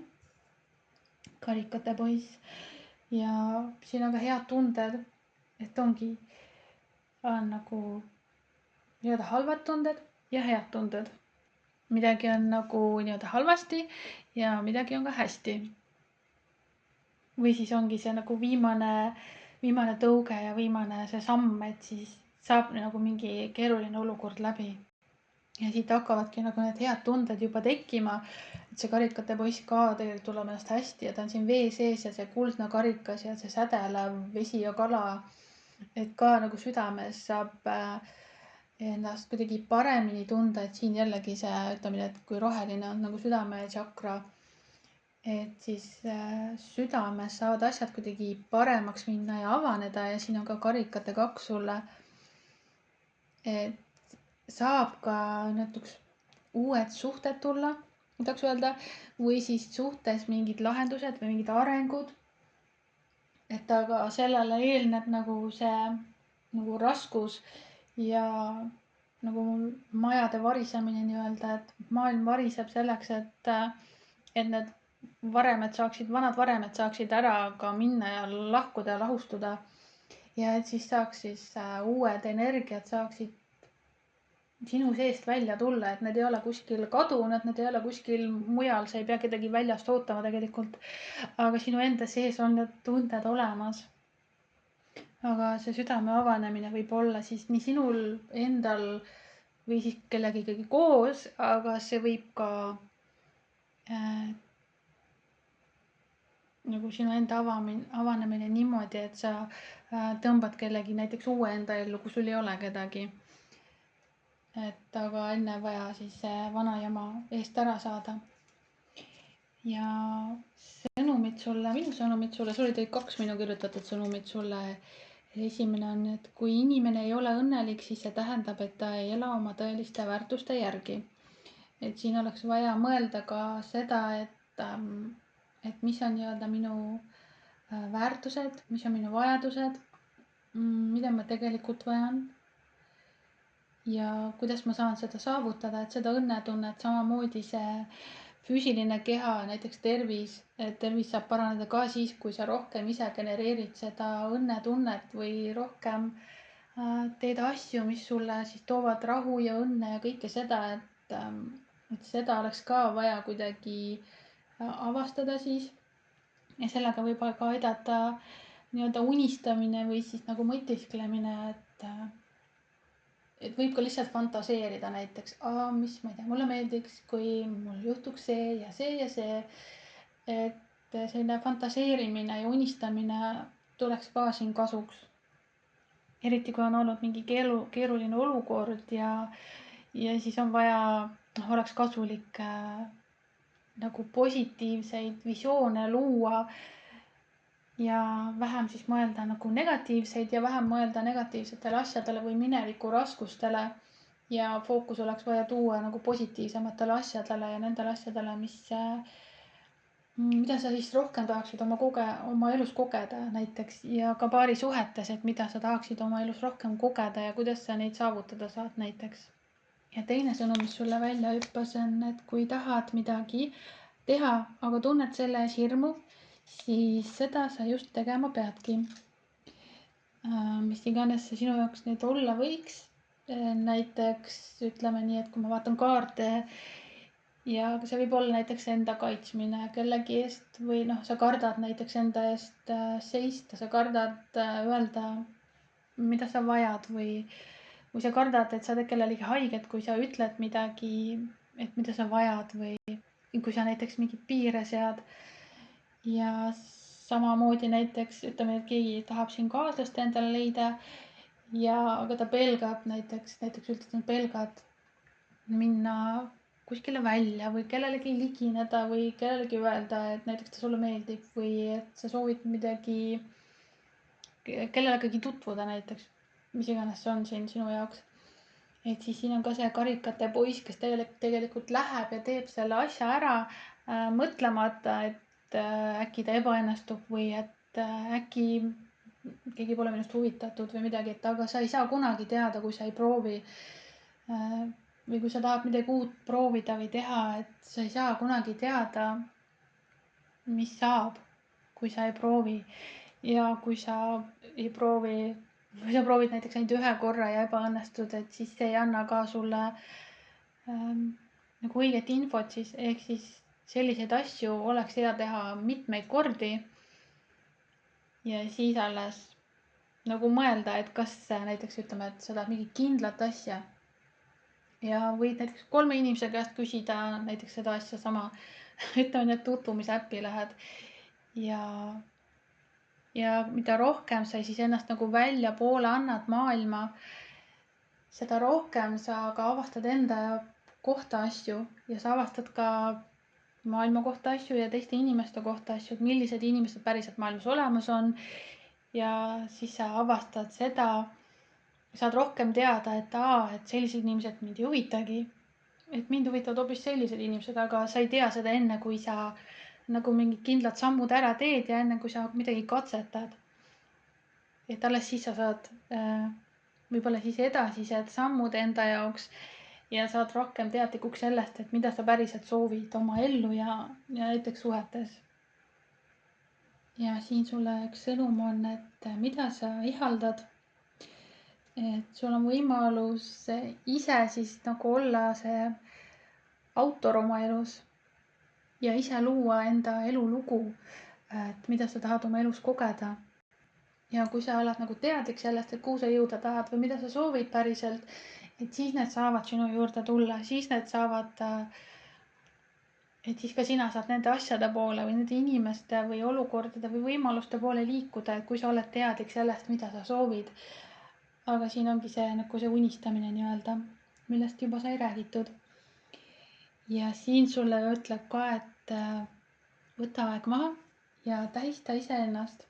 Karikate poiss. Ja siin on ka head tunded, et ongi nagu nii-öelda halvad tunded ja head tunded. Midagi on nagu nii-öelda halvasti ja midagi on ka hästi. Või siis ongi see nagu viimane tõuge ja viimane see samm, et siis saab nagu mingi keeruline olukord läbi. Ja siit hakkavadki nagu need head tunded juba tekkima, et see karikate poiss ka tegelikult tunneb ennast hästi ja ta on siin vee sees ja see kuldne karikas ja see sädelev vesi ja kala, et ka nagu südames saab ennast kuidagi paremini tunda, et siin jällegi see, ütleme, et kui roheline on nagu südame tšakra, et siis südames saavad asjad kuidagi paremaks minna ja avaneda ja siin on ka karikate 2 sulle. Et saab ka näiteks uued suhted tulla, tahaks öelda, või siis suhtes mingid lahendused või mingid arengud. Et aga sellele eelneb nagu see nagu raskus ja nagu majade varisemine nii-öelda, et maailm variseb selleks, et need vanad varemed saaksid ära ka minna ja lahkuda ja lahustuda. Ja et siis saaks uued energiat saaksid sinu seest välja tulla, et need ei ole kuskil kadunud, need ei ole kuskil mujal, sa ei pea kedagi väljast ootama tegelikult. Aga sinu enda sees on need tunded olemas. Aga see südame avanemine võib olla siis nii sinul endal või siis kellegagi koos, aga see võib ka nagu sinu enda avanemine niimoodi, et sa tõmbad kellegi näiteks uue enda ellu, kui sul ei ole kedagi. Et aga enne vaja siis vana jama eest ära saada. Ja sõnumid sulle, minu sõnumid sulle, sul olid 2 minu kirjutatud sõnumid sulle. Esimene on, et kui inimene ei ole õnnelik, siis see tähendab, et ta ei ela oma tõeliste väärtuste järgi. Et siin oleks vaja mõelda ka seda, et mis on nii-öelda minu väärtused, mis on minu vajadused, mida ma tegelikult vajan. Ja kuidas ma saan seda saavutada, et seda õnnetunnet, samamoodi see füüsiline keha, näiteks tervis saab paraneda ka siis, kui sa rohkem ise genereerid seda õnnetunnet või rohkem teed asju, mis sulle siis toovad rahu ja õnne ja kõike seda, et seda oleks ka vaja kuidagi avastada siis. Ja sellega võib ka aidata nii-öelda unistamine või siis nagu mõtisklemine, et võib ka lihtsalt fantaseerida näiteks, mis ma ei tea, mulle meeldiks, kui mul juhtuks see ja see ja see. Et selline fantaseerimine ja unistamine tuleks ka siin kasuks. Eriti kui on olnud mingi keeruline olukord ja siis on vaja, oleks kasulik nagu positiivseid visioone luua ja vähem siis mõelda nagu negatiivseid ja vähem mõelda negatiivsetele asjadele või mineviku raskustele. Ja fookus oleks vaja tuua nagu positiivsematele asjadele ja nendele asjadele, mida sa siis rohkem tahaksid oma elus kogeda näiteks ja ka paarisuhetes, et mida sa tahaksid oma elus rohkem kogeda ja kuidas sa neid saavutada saad näiteks. Ja teine sõnum, mis sulle välja hüppas, on, et kui tahad midagi teha, aga tunned selle ees hirmu, siis seda sa just tegema peadki. Mis iganes see sinu jaoks nüüd olla võiks. Näiteks ütleme nii, et kui ma vaatan kaarte ja see võib olla näiteks enda kaitsmine kellegi eest või noh, sa kardad näiteks enda eest seista, sa kardad öelda, mida sa vajad või sa kardad, et sa teed kellelegi haiget, kui sa ütled midagi, et mida sa vajad või kui sa näiteks mingeid piire sead. Ja samamoodi näiteks ütleme, et keegi tahab siin kaaslast endale leida ja aga ta pelgab näiteks üldse, et pelgad minna kuskile välja või kellelegi ligineda või kellelegi öelda, et näiteks ta sulle meeldib või et sa soovid midagi kellegagi tutvuda näiteks, mis iganes see on siin sinu jaoks. et siis siin on ka see karikate poiss, kes tegelikult läheb ja teeb selle asja ära, mõtlemata, et äkki ta ebaõnnestub või et äkki keegi pole minust huvitatud või midagi, et aga sa ei saa kunagi teada, kui sa ei proovi. Või kui sa tahad midagi uut proovida või teha, et sa ei saa kunagi teada, mis saab, kui sa ei proovi. Ja kui sa proovid näiteks ainult ühe korra ja ebaõnnestud, et siis see ei anna ka sulle nagu õiget infot siis, ehk siis selliseid asju oleks hea teha mitmeid kordi. Ja siis alles nagu mõelda, et kas näiteks ütleme, et sa tahad mingit kindlat asja ja võid näiteks 3 inimese käest küsida näiteks seda asja sama. Ütleme, et tutvumisäppi lähed ja mida rohkem sa siis ennast nagu väljapoole annad maailma, seda rohkem sa ka avastad enda kohta asju ja sa avastad ka maailma kohta asju ja teiste inimeste kohta asju, et millised inimesed päriselt maailmas olemas on. Ja siis sa avastad seda, saad rohkem teada, et sellised inimesed mind ei huvitagi. Et mind huvitavad hoopis sellised inimesed, aga sa ei tea seda enne, kui sa nagu mingid kindlad sammud ära teed ja enne, kui sa midagi katsetad. Et alles siis sa saad võib-olla siis edasised sammud enda jaoks ja saad rohkem teadlikuks sellest, et mida sa päriselt soovid oma ellu ja näiteks suhetes. Ja siin sulle üks sõnum on, et mida sa ihaldad. Et sul on võimalus ise siis nagu olla see autor oma elus ja ise luua enda elulugu, et mida sa tahad oma elus kogeda. Ja kui sa oled nagu teadlik sellest, et kuhu sa jõuda tahad või mida sa soovid päriselt, et siis need saavad sinu juurde tulla, siis need saavad, et siis ka sina saad nende asjade poole või nende inimeste või olukordade või võimaluste poole liikuda, et kui sa oled teadlik sellest, mida sa soovid. Aga siin ongi see nagu see unistamine nii-öelda, millest juba sai räägitud. Ja siin sulle ütleb ka, et võta aeg maha ja tähista iseennast.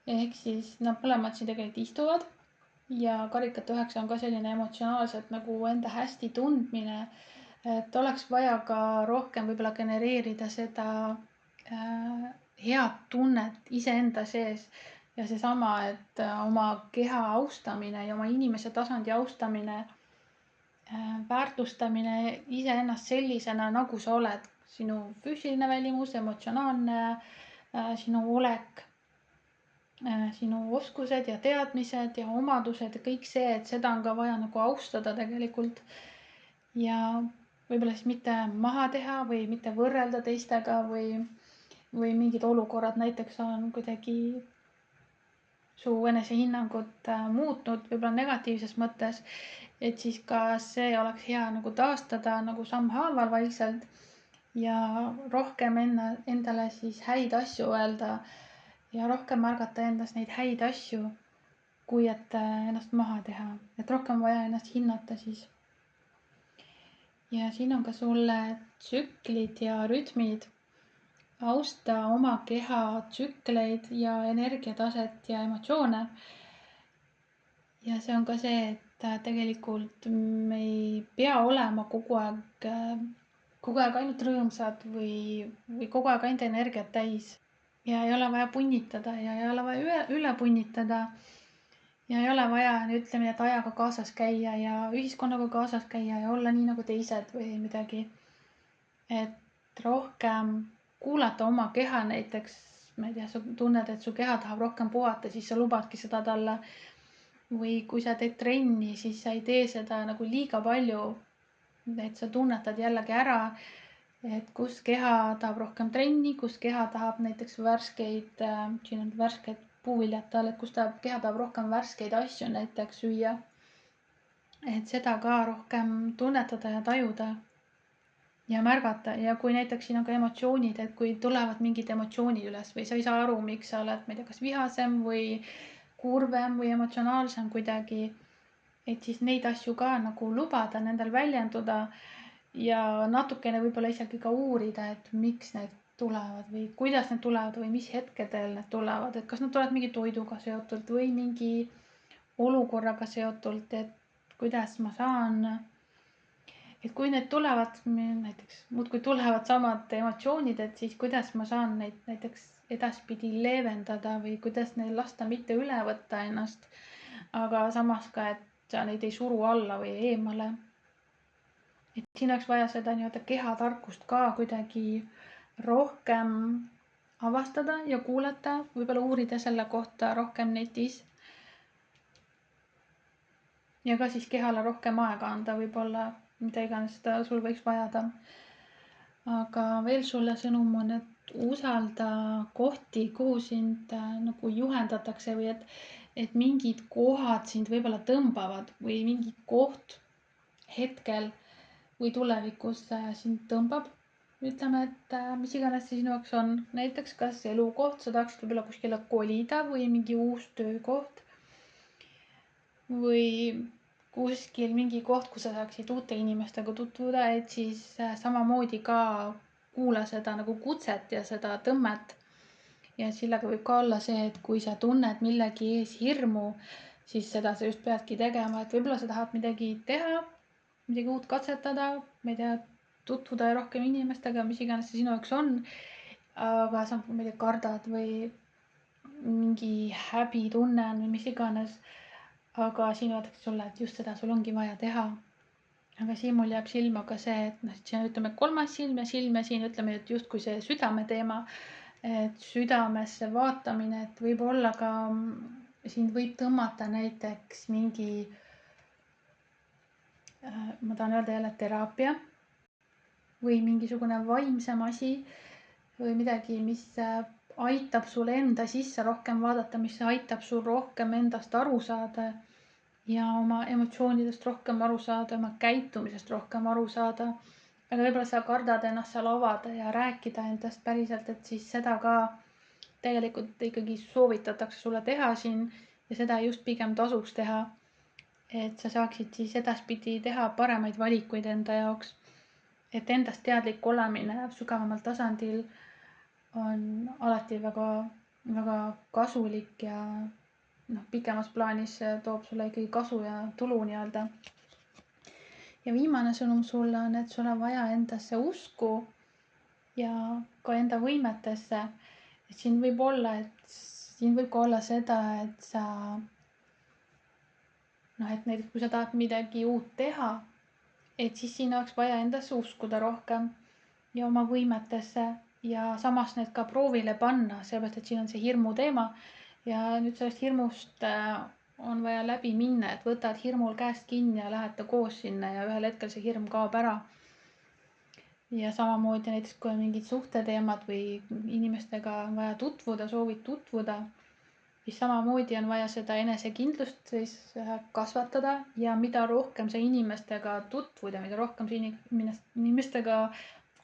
Ehk siis nad mõlemad siin tegelikult istuvad ja karikate 9 on ka selline emotsionaalselt nagu enda hästi tundmine, et oleks vaja ka rohkem võib-olla genereerida seda head tunnet iseenda sees. Ja seesama, et oma keha austamine ja oma inimese tasandi austamine, väärtustamine iseennast sellisena, nagu sa oled. Sinu füüsiline välimus, emotsionaalne, sinu olek, sinu oskused ja teadmised ja omadused ja kõik see, et seda on ka vaja nagu austada tegelikult. Ja võib-olla siis mitte maha teha või mitte võrrelda teistega või mingid olukorrad näiteks on kuidagi su enesehinnangut muutnud võib-olla negatiivses mõttes, et siis ka see oleks hea nagu taastada nagu sammhaaval vaikselt ja rohkem endale siis häid asju öelda ja rohkem märgata endas neid häid asju, kui et ennast maha teha, et rohkem vaja ennast hinnata siis. Ja siin on ka sulle tsüklid ja rütmid. Austa oma keha tsükleid ja energiataset ja emotsioone. Ja see on ka see, et tegelikult me ei pea olema kogu aeg ainult rõõmsad või kogu aeg ainult energiat täis. Ja ei ole vaja punnitada ja ei ole vaja üle punnitada. Ja ei ole vaja, ütleme, et ajaga kaasas käia ja ühiskonnaga kaasas käia ja olla nii nagu teised või midagi. Et rohkem kuulata oma keha näiteks, ma ei tea, sa tunned, et su keha tahab rohkem puhata, siis sa lubadki seda talle. Või kui sa teed trenni, siis sa ei tee seda nagu liiga palju, et sa tunnetad jällegi ära, et kus keha tahab rohkem trenni, kus keha tahab näiteks värskeid, siin on värsked puuviljad tal, et kus keha tahab rohkem värskeid asju näiteks süüa. Et seda ka rohkem tunnetada ja tajuda ja märgata ja kui näiteks siin on ka emotsioonid, et kui tulevad mingid emotsioonid üles või sa ei saa aru, miks sa oled, ma ei tea, kas vihasem või kurvem või emotsionaalsem kuidagi, et siis neid asju ka nagu lubada nendel väljenduda ja natukene võib-olla isegi ka uurida, et miks need tulevad või kuidas need tulevad või mis hetkedel need tulevad, et kas nad tulevad mingi toiduga seotult või mingi olukorraga seotult, et kuidas ma saan, et kui need tulevad, näiteks muudkui tulevad samad emotsioonid, et siis kuidas ma saan neid näiteks edaspidi leevendada või kuidas neil lasta mitte üle võtta ennast, aga samas ka, et sa neid ei suru alla või eemale. Et siin oleks vaja seda nii-öelda kehatarkust ka kuidagi rohkem avastada ja kuulata, võib-olla uurida selle kohta rohkem netis. Ja ka siis kehale rohkem aega anda, võib-olla mida iganes seda sul võiks vajada. Aga veel sulle sõnum on, et usalda kohti, kuhu sind nagu juhendatakse või et mingid kohad sind võib-olla tõmbavad või mingi koht hetkel või tulevikus sind tõmbab. Ütleme, et mis iganes see sinu jaoks on, näiteks kas elukoht, sa tahaksid võib-olla kuskile kolida või mingi uus töökoht või kuskil mingi koht, kus sa saaksid uute inimestega tutvuda, et siis samamoodi ka kuula seda nagu kutset ja seda tõmmet. Ja sellega võib ka olla see, et kui sa tunned millegi ees hirmu, siis seda sa just peadki tegema, et võib-olla sa tahad midagi teha, midagi uut katsetada, ma ei tea, tutvuda rohkem inimestega, mis iganes see sinu jaoks on. Aga sa kardad või mingi häbitunne on või mis iganes. Aga siin öeldakse sulle, et just seda sul ongi vaja teha. Aga siin mul jääb silma ka see, et siin ütleme kolmas silm ja siin ütleme, et justkui see südame teema, et südamesse vaatamine, et võib olla ka, sind võib tõmmata näiteks mingi, ma tahan öelda jälle teraapia või mingisugune vaimsem asi või midagi, mis aitab sul enda sisse rohkem vaadata, mis aitab sul rohkem endast aru saada ja oma emotsioonidest rohkem aru saada, oma käitumisest rohkem aru saada. Aga võib-olla sa kardad ennast seal avada ja rääkida endast päriselt, et siis seda ka tegelikult ikkagi soovitatakse sulle teha siin ja seda just pigem tasuks teha. Et sa saaksid siis edaspidi teha paremaid valikuid enda jaoks. Et endast teadlik olemine sügavamal tasandil on alati väga, väga kasulik ja pikemas plaanis toob sulle ikkagi kasu ja tulu nii-öelda. Ja viimane sõnum sulle on, et sul on vaja endasse usku ja ka enda võimetesse. Et siin võib olla, et siin võib ka olla seda, et sa, et näiteks kui sa tahad midagi uut teha, et siis siin oleks vaja endasse uskuda rohkem ja oma võimetesse ja samas need ka proovile panna, sellepärast et siin on see hirmu teema. Ja nüüd sellest hirmust on vaja läbi minna, et võtad hirmul käest kinni ja lähete koos sinna ja ühel hetkel see hirm kaob ära. Ja samamoodi näiteks kui on mingid suhteteemad või inimestega on vaja tutvuda, soovid tutvuda, siis samamoodi on vaja seda enesekindlust siis kasvatada ja mida rohkem sa inimestega tutvud ja mida rohkem sa inimestega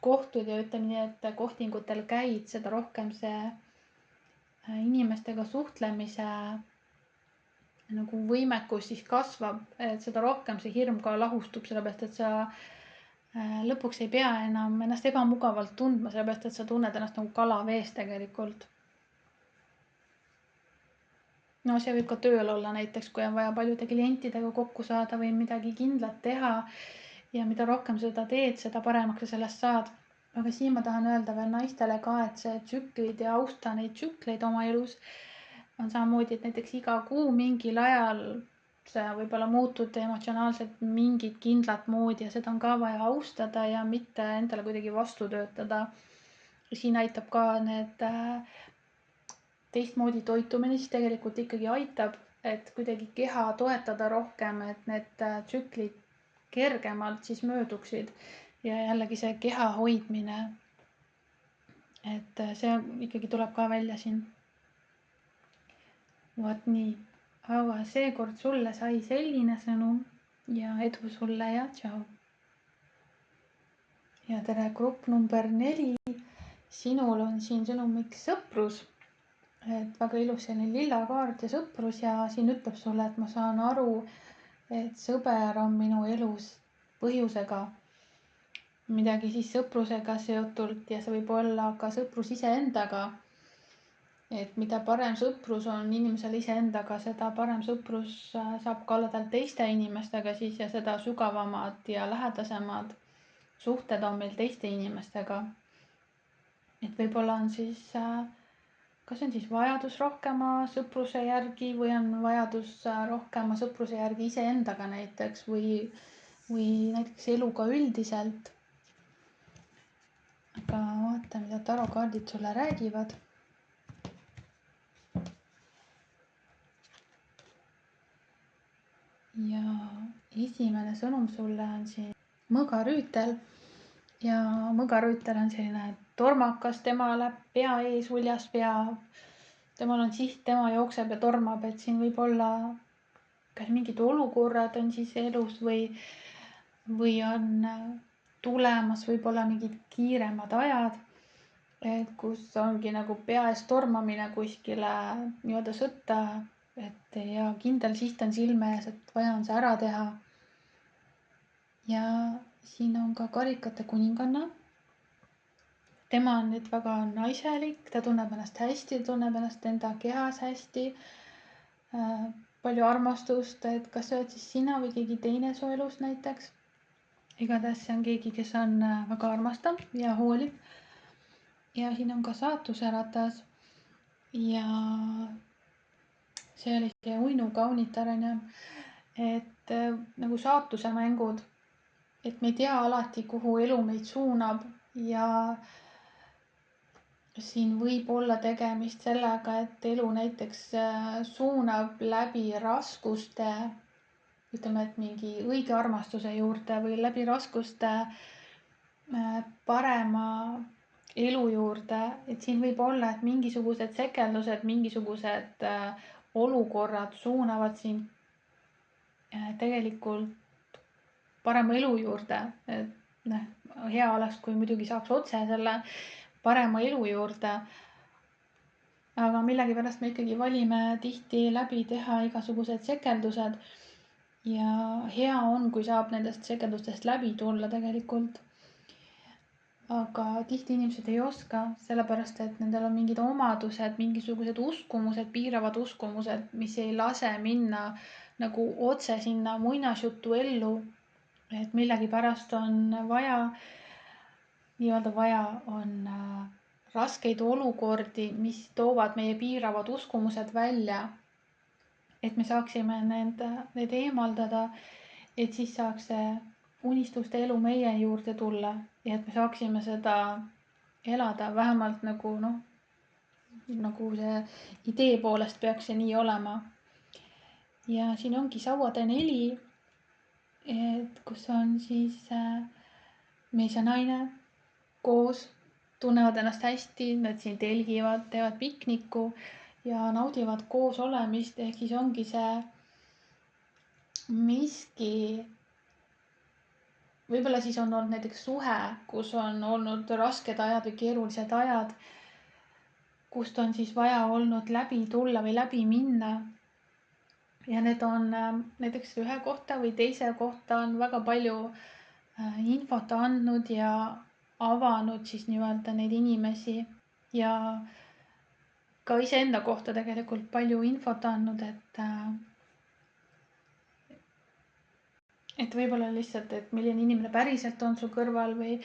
kohtud ja ütleme nii, et kohtingutel käid, seda rohkem see inimestega suhtlemise nagu võimekus siis kasvab, et seda rohkem see hirm ka lahustub, sellepärast et sa lõpuks ei pea enam ennast ebamugavalt tundma, sellepärast et sa tunned ennast nagu kala vees tegelikult. No see võib ka tööl olla näiteks, kui on vaja paljude klientidega kokku saada või midagi kindlat teha ja mida rohkem seda teed, seda paremaks sa sellest saad. Aga siin ma tahan öelda veel naistele ka, et see tsüklid ja austa neid tsükleid oma elus on samamoodi, et näiteks iga kuu mingil ajal sa võib-olla muutud emotsionaalselt mingit kindlat moodi ja seda on ka vaja austada ja mitte endale kuidagi vastu töötada. Siin aitab ka need teistmoodi toitumine, siis tegelikult ikkagi aitab, et kuidagi keha toetada rohkem, et need tsüklid kergemalt siis mööduksid ja jällegi see keha hoidmine. Et see ikkagi tuleb ka välja siin. Vot nii, aga seekord sulle sai selline sõnum ja edu sulle ja tšau. Ja tere, grupp number 4. Sinul on siin sõnumiks sõprus. Et väga ilus selline lilla kaart ja sõprus ja siin ütleb sulle, et ma saan aru, et sõber on minu elus põhjusega midagi siis sõprusega seotult ja see võib olla ka sõprus iseendaga. et mida parem sõprus on inimesel iseendaga, seda parem sõprus saab ka olla tal teiste inimestega siis ja seda sügavamad ja lähedasemad suhted on meil teiste inimestega. Et võib-olla on siis, kas on siis vajadus rohkema sõpruse järgi või on vajadus rohkema sõpruse järgi iseendaga näiteks või näiteks eluga üldiselt. Aga vaata, mida tarokaardid sulle räägivad. Ja esimene sõnum sulle on siin mõgarüütel ja mõgarüütel on selline tormakas, tema läheb pea ees, uljas pea. Temal on siht, tema jookseb ja tormab, et siin võib olla kas mingid olukorrad on siis elus või on tulemas võib-olla mingid kiiremad ajad, et kus ongi nagu pea ees tormamine kuskile nii-öelda sõtta. Et ja kindel siht on silme ees, et vaja on see ära teha. Ja siin on ka karikate kuninganna. Tema on nüüd väga naiselik, ta tunneb ennast hästi, tunneb ennast enda kehas hästi. Palju armastust, et kas sa oled siis sina või keegi teine su elus näiteks. Igatahes see on keegi, kes on väga armastav ja hoolib. Ja siin on ka saatuse ratas ja see oli see uinukaunitar, et nagu saatuse mängud, et me ei tea alati, kuhu elu meid suunab ja siin võib olla tegemist sellega, et elu näiteks suunab läbi raskuste, ütleme, et mingi õige armastuse juurde või läbi raskuste parema elu juurde, et siin võib olla, et mingisugused sekeldused, mingisugused olukorrad suunavad sind tegelikult parema elu juurde. Et hea oleks, kui muidugi saaks otse selle parema elu juurde. Aga millegipärast me ikkagi valime tihti läbi teha igasugused sekeldused. Ja hea on, kui saab nendest sekeldustest läbi tulla tegelikult. Aga tihti inimesed ei oska, sellepärast et nendel on mingid omadused, mingisugused uskumused, piiravad uskumused, mis ei lase minna nagu otse sinna muinasjutu ellu. Et millegipärast on vaja, nii-öelda vaja on raskeid olukordi, mis toovad meie piiravad uskumused välja. Et me saaksime need eemaldada, et siis saaks see unistuste elu meie juurde tulla ja et me saaksime seda elada vähemalt nagu see idee poolest peaks see nii olema. Ja siin ongi sauade 4, et kus on siis mees ja naine koos, tunnevad ennast hästi, nad siin telgivad, teevad pikniku ja naudivad koos olemist, ehk siis ongi see miski. Võib-olla siis on olnud näiteks suhe, kus on olnud rasked ajad või keerulised ajad, kust on siis vaja olnud läbi tulla või läbi minna. Ja need on näiteks ühe kohta või teise kohta on väga palju infot andnud ja avanud siis nii-öelda neid inimesi ja ka iseenda kohta tegelikult palju infot andnud, et võib-olla lihtsalt, et milline inimene päriselt on su kõrval või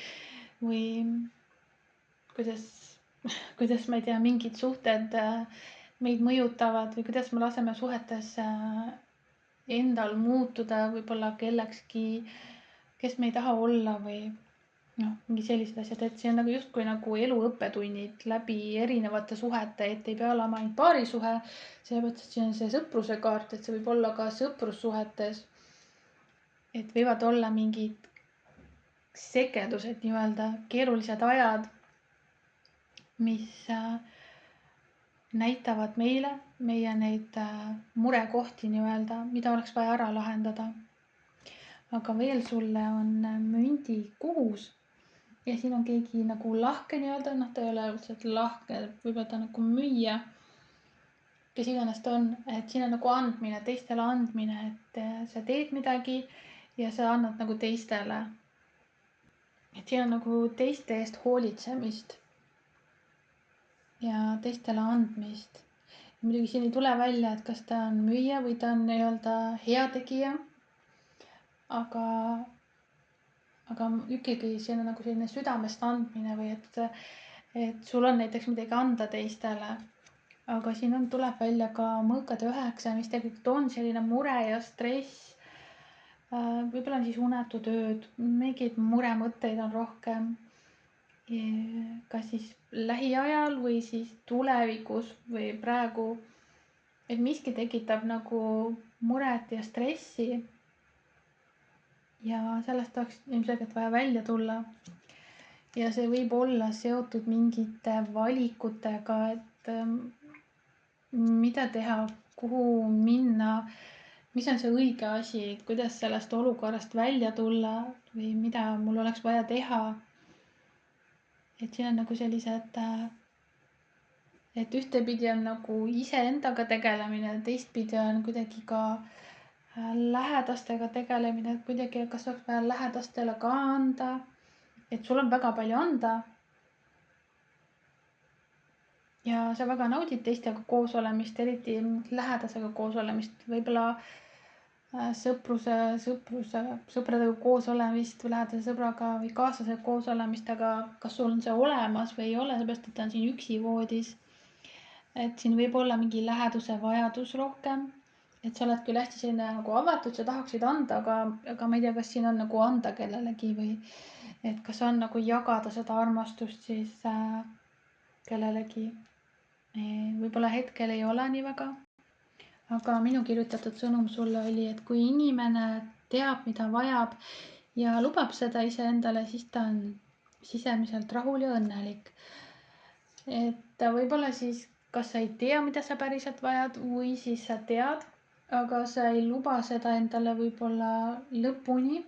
kuidas ma ei tea, mingid suhted meid mõjutavad või kuidas me laseme suhetes endal muutuda võib-olla kellekski, kes me ei taha olla või mingi sellised asjad, et see on nagu justkui nagu elu õppetunnid läbi erinevate suhete, et ei pea olema ainult paarisuhe, sellepärast, et siin on see sõpruse kaart, et see võib olla ka sõprussuhetes. Et võivad olla mingid sekedused, nii-öelda keerulised ajad, mis näitavad meile meie neid murekohti nii-öelda, mida oleks vaja ära lahendada. Aga veel sulle on mündi 6 ja siin on keegi nagu lahke nii-öelda, ta ei ole üldse lahke, võib-olla ta nagu müüja, kes iganes ta on, et siin on nagu andmine, teistele andmine, et sa teed midagi ja sa annad nagu teistele. Et siin on nagu teiste eest hoolitsemist. ja teistele andmist. Muidugi siin ei tule välja, et kas ta on müüja või ta on nii-öelda heategija, aga ikkagi see on nagu selline südamest andmine või et sul on näiteks midagi anda teistele. Aga siin tuleb välja ka mõõkade 9, mis tegelikult on selline mure ja stress. Võib-olla on siis unetud ööd, mingeid muremõtteid on rohkem. Kas siis lähiajal või siis tulevikus või praegu. Et miski tekitab nagu muret ja stressi. Ja sellest oleks ilmselgelt vaja välja tulla. Ja see võib olla seotud mingite valikutega, et mida teha, kuhu minna, mis on see õige asi, kuidas sellest olukorrast välja tulla või mida mul oleks vaja teha. Et siin on nagu sellised, et ühtepidi on nagu iseendaga tegelemine, teistpidi on kuidagi ka lähedastega tegelemine, et kuidagi kas oleks vaja lähedastele ka anda, et sul on väga palju anda. Ja sa väga naudid teistega koos olemist, eriti lähedasega koos olemist, võib-olla sõpradega koos olemist või lähedase sõbraga või kaaslasega koos olemist, aga kas sul on see olemas või ei ole, seepärast et ta on siin üksi voodis. Et siin võib olla mingi läheduse vajadus rohkem, et sa oled küll hästi selline nagu avatud, sa tahaksid anda, aga ma ei tea, kas siin on nagu anda kellelegi või et kas on nagu jagada seda armastust siis kellelegi. Võib-olla hetkel ei ole nii väga. Aga minu kirjutatud sõnum sulle oli, et kui inimene teab, mida vajab ja lubab seda iseendale, siis ta on sisemiselt rahul ja õnnelik. Et võib-olla siis, kas sa ei tea, mida sa päriselt vajad või siis sa tead, aga sa ei luba seda endale võib-olla lõpuni.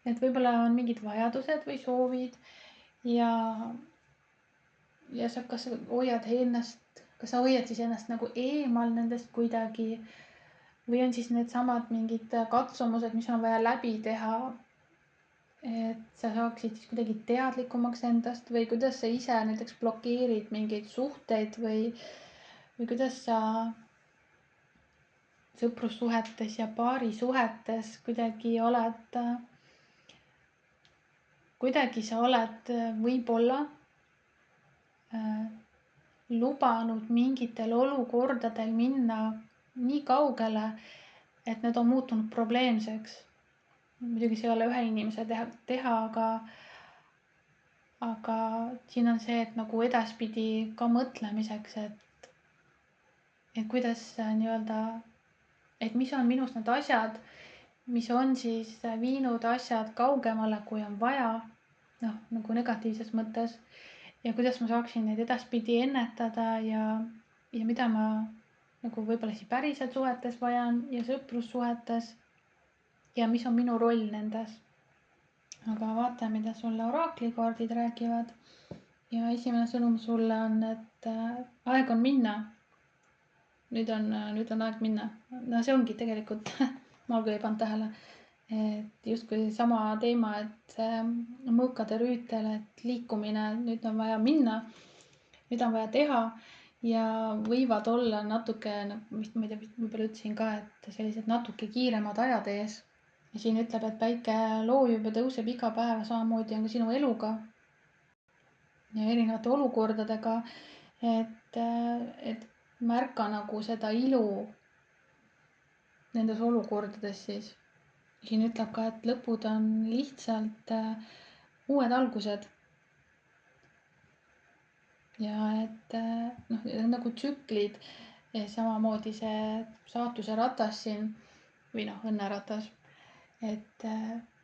Et võib-olla on mingid vajadused või soovid ja sa kas sa hoiad siis ennast nagu eemal nendest kuidagi või on siis needsamad mingid katsumused, mis on vaja läbi teha, et sa saaksid siis kuidagi teadlikumaks endast või kuidas sa ise näiteks blokeerid mingeid suhteid või kuidas sa sõprussuhetes ja paarisuhetes kuidagi sa oled võib-olla lubanud mingitel olukordadel minna nii kaugele, et need on muutunud probleemseks. Muidugi see ei ole ühe inimese teha, aga siin on see, et nagu edaspidi ka mõtlemiseks, et kuidas nii-öelda, et mis on minust need asjad, mis on siis viinud asjad kaugemale, kui on vaja, nagu negatiivses mõttes. Ja kuidas ma saaksin neid edaspidi ennetada ja mida ma nagu võib-olla siis päriselt suhetes vajan ja sõprussuhetes ja mis on minu roll nendes. Aga vaata, mida sulle oraklikaardid räägivad. Ja esimene sõnum sulle on, et aeg on minna. Nüüd on aeg minna. No see ongi tegelikult, ma küll ei pannud tähele, et justkui sama teema, et mõõkade rüütel, et liikumine, nüüd on vaja minna, nüüd on vaja teha ja võivad olla natuke, mis ma ei tea, võib-olla ütlesin ka, et sellised natuke kiiremad ajad ees. Ja siin ütleb, et päike loojub ja tõuseb iga päev, samamoodi on ka sinu eluga ja erinevate olukordadega, et märka nagu seda ilu nendes olukordades siis. Siin ütleb ka, et lõpud on lihtsalt uued algused. Ja et nagu tsüklid, samamoodi see saatuse ratas siin või õnneratas, et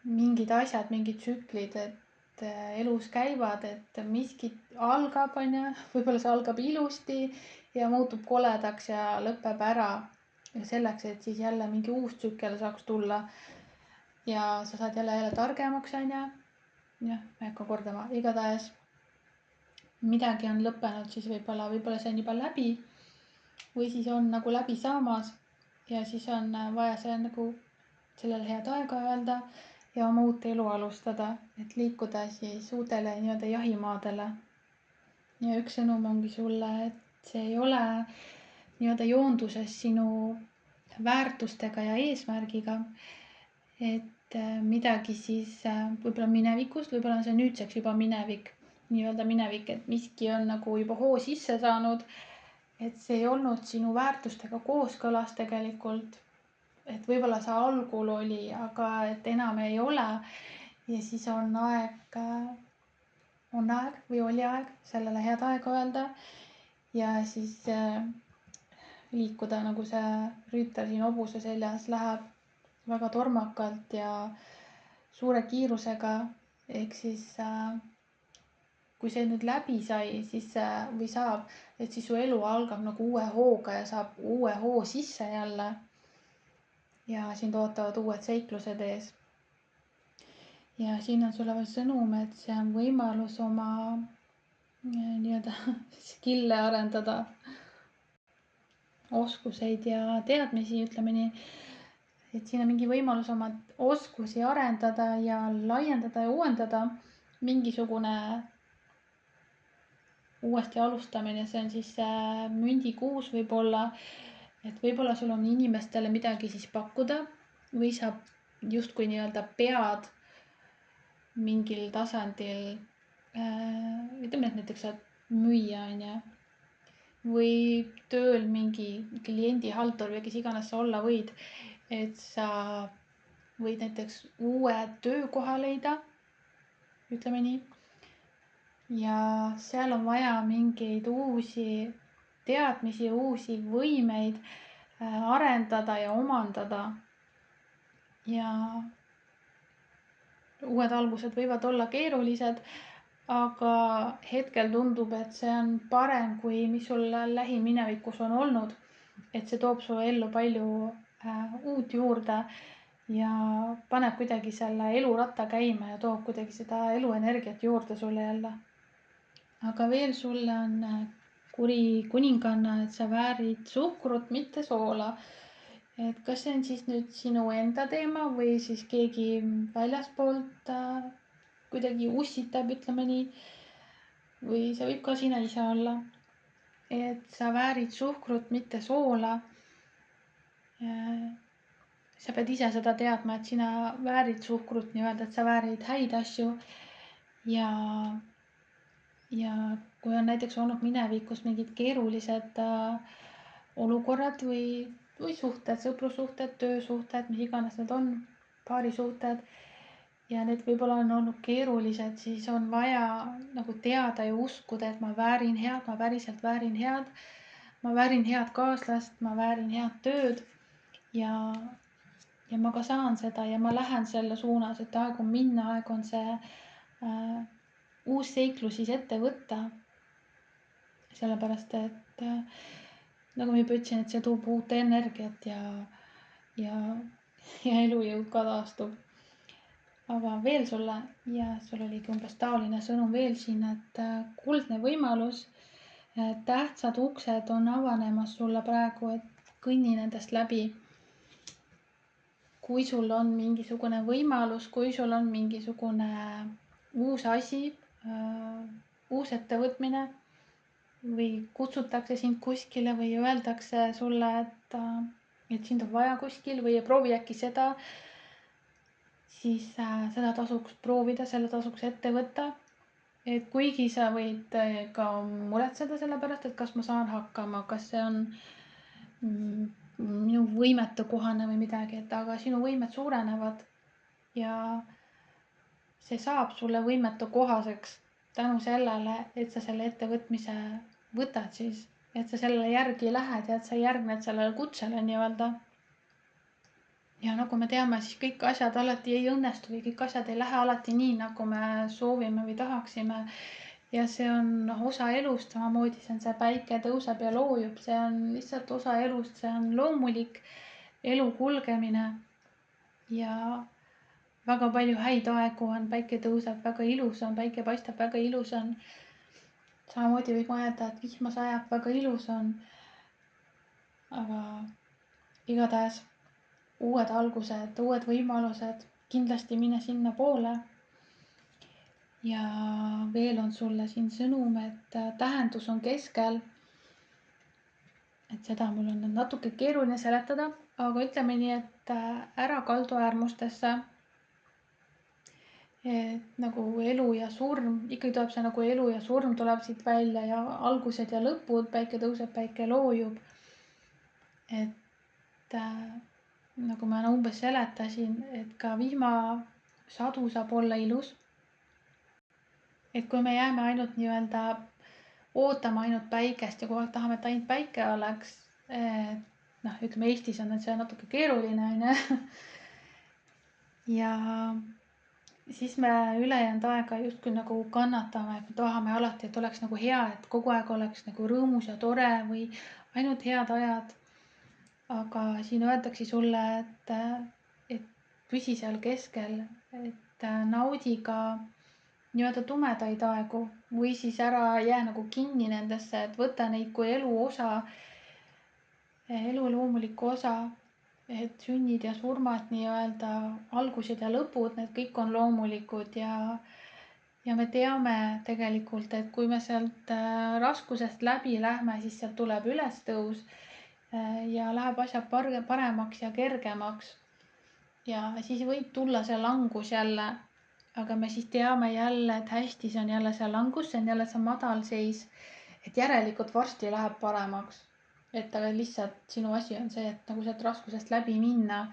mingid asjad, mingid tsüklid, et elus käivad, et miskit algab, onju, võib-olla see algab ilusti ja muutub koledaks ja lõpeb ära. Ja selleks, et siis jälle mingi uus tsükkel saaks tulla ja sa saad jälle targemaks, onju. Jah, ma ei hakka kordama, igatahes midagi on lõppenud, siis võib-olla see on juba läbi või siis on nagu läbi saamas ja siis on vaja see nagu sellele head aega öelda ja oma uut elu alustada, et liikuda siis uutele nii-öelda jahimaadele. ja üks sõnum ongi sulle, et see ei ole nii-öelda joonduses sinu väärtustega ja eesmärgiga, et midagi siis võib-olla minevikust, võib-olla on see nüüdseks juba minevik, nii-öelda minevik, et miski on nagu juba hoo sisse saanud, et see ei olnud sinu väärtustega kooskõlas tegelikult, et võib-olla see algul oli, aga et enam ei ole ja siis on aeg või oli aeg sellele head aega öelda ja siis liikuda nagu see rüütel siin hobuse seljas läheb väga tormakalt ja suure kiirusega, ehk siis kui see nüüd läbi sai, siis või saab, et siis su elu algab nagu uue hooga ja saab uue hoo sisse jälle. Ja sind ootavad uued seiklused ees. Ja siin on sulle veel sõnum, et see on võimalus oma nii-öelda skill'e arendada, oskuseid ja teadmisi, ütleme nii. Et siin on mingi võimalus oma oskusi arendada ja laiendada ja uuendada, mingisugune uuesti alustamine, see on siis mündikuus võib-olla, et võib-olla sul on inimestele midagi siis pakkuda või sa justkui nii-öelda pead mingil tasandil, ütleme, et näiteks sa oled müüja, on ju, või tööl mingi kliendihaldur või kes iganes sa olla võid, et sa võid näiteks uue töökoha leida, ütleme nii. Ja seal on vaja mingeid uusi teadmisi, uusi võimeid arendada ja omandada. Ja uued algused võivad olla keerulised, aga hetkel tundub, et see on parem, kui mis sul lähiminevikus on olnud. Et see toob su ellu palju uut juurde ja paneb kuidagi selle eluratta käima ja toob kuidagi seda eluenergiat juurde sulle jälle. Aga veel sulle on kuri kuninganna, et sa väärid suhkrut, mitte soola. Et kas see on siis nüüd sinu enda teema või siis keegi väljaspoolt kuidagi ussitab, ütleme nii. Või see võib ka sina ise olla. Et sa väärid suhkrut, mitte soola. Sa pead ise seda teadma, et sina väärid suhkrut nii-öelda, et sa väärid häid asju. Ja kui on näiteks olnud minevikus mingid keerulised olukorrad või suhted, sõprussuhted, töösuhted, mis iganes need on, paarisuhted ja need võib-olla on olnud keerulised, siis on vaja nagu teada ja uskuda, et ma väärin head, ma päriselt väärin head. Ma väärin head kaaslast, ma väärin head tööd ja ma ka saan seda ja ma lähen selle suunas, et aeg on minna, aeg on see uus seiklus siis ette võtta. Sellepärast, et nagu ma juba ütlesin, et see toob uut energiat ja elujõud ka taastub. Aga veel sulle ja sul oligi umbes taoline sõnum veel siin, et kuldne võimalus, tähtsad uksed on avanemas sulle praegu, et kõnni nendest läbi. Kui sul on mingisugune võimalus, kui sul on mingisugune uus asi, uus ettevõtmine või kutsutakse sind kuskile või öeldakse sulle, et sind on vaja kuskil või proovi äkki seda, siis seda tasuks proovida, selle tasuks ette võtta. Et kuigi sa võid ka muretseda selle pärast, et kas ma saan hakkama, kas see on minu võimete kohane või midagi, et aga sinu võimed suurenevad ja see saab sulle võimete kohaseks tänu sellele, et sa selle ettevõtmise võtad siis, et sa selle järgi lähed ja et sa järgned sellele kutsele nii-öelda. Ja nagu me teame, siis kõik asjad alati ei õnnestu või kõik asjad ei lähe alati nii, nagu me soovime või tahaksime. Ja see on osa elust, samamoodi see on see päike tõuseb ja loojub, see on lihtsalt osa elust, see on loomulik elu kulgemine. Ja väga palju häid aegu on, päike tõuseb, väga ilus on, päike paistab, väga ilus on. Samamoodi võib mõelda, et vihma sajab, väga ilus on. Aga igatahes uued algused, uued võimalused, kindlasti mine sinna poole. ja veel on sulle siin sõnum, et tähendus on keskel. Et seda mul on natuke keeruline seletada, aga ütleme nii, et ära kaldu äärmustesse. Et nagu elu ja surm, ikkagi tuleb see nagu elu ja surm tuleb siit välja ja algused ja lõpud, päike tõuseb, päike loojub. Et nagu ma umbes seletasin, et ka vihmasadu saab olla ilus. Et kui me jääme ainult nii-öelda ootama ainult päikest ja kogu aeg tahame, et ainult päike oleks, noh, ütleme Eestis on see natuke keeruline, on ju. Ja siis me ülejäänud aega justkui nagu kannatame, et me tahame alati, et oleks nagu hea, et kogu aeg oleks nagu rõõmus ja tore või ainult head ajad. Aga siin öeldakse sulle, et püsi seal keskel, et naudi ka nii-öelda tumedaid aegu või siis ära jää nagu kinni nendesse, et võta neid kui elu osa, elu loomulikku osa, et sünnid ja surmad nii-öelda, algused ja lõpud, need kõik on loomulikud ja me teame tegelikult, et kui me sealt raskusest läbi lähme, siis sealt tuleb ülestõus ja läheb asjad paremaks ja kergemaks. Ja siis võib tulla see langus jälle, aga me siis teame jälle, et hästi, see on jälle see langus, see on jälle see madalseis, et järelikult varsti läheb paremaks. Et aga lihtsalt sinu asi on see, et nagu sealt raskusest läbi minna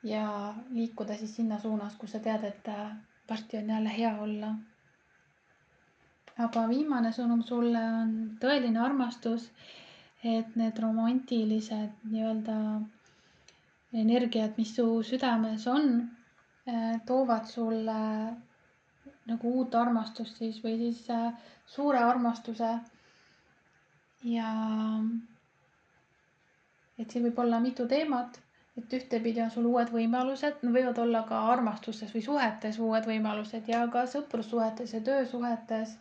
ja liikuda siis sinna suunas, kus sa tead, et varsti on jälle hea olla. Aga viimane sõnum sulle on tõeline armastus, et need romantilised nii-öelda energiat, mis su südames on, toovad sulle nagu uut armastust siis või siis suure armastuse. Ja et siin võib olla mitu teemat, et ühtepidi on sul uued võimalused, võivad olla ka armastustes või suhetes uued võimalused ja ka sõprussuhetes ja töösuhetes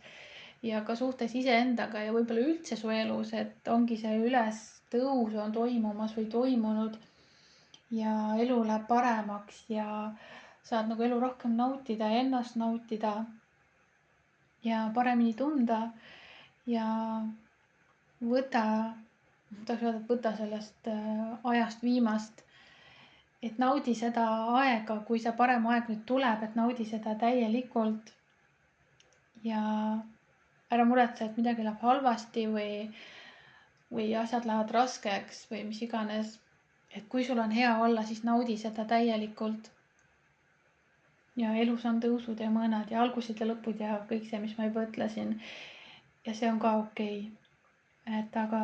ja ka suhtes iseendaga ja võib-olla üldse su elus, et ongi see ülestõus on toimumas või toimunud ja elu läheb paremaks ja saad nagu elu rohkem nautida ja ennast nautida ja paremini tunda ja võta, tahaks öelda, et võta sellest ajast viimast, et naudi seda aega, kui see parem aeg nüüd tuleb, et naudi seda täielikult ja ära muretse, et midagi läheb halvasti või asjad lähevad raskeks või mis iganes. Et kui sul on hea olla, siis naudi seda täielikult. Ja elus on tõusud ja mõõnad ja algused ja lõpud ja kõik see, mis ma juba ütlesin. Ja see on ka okei. Et aga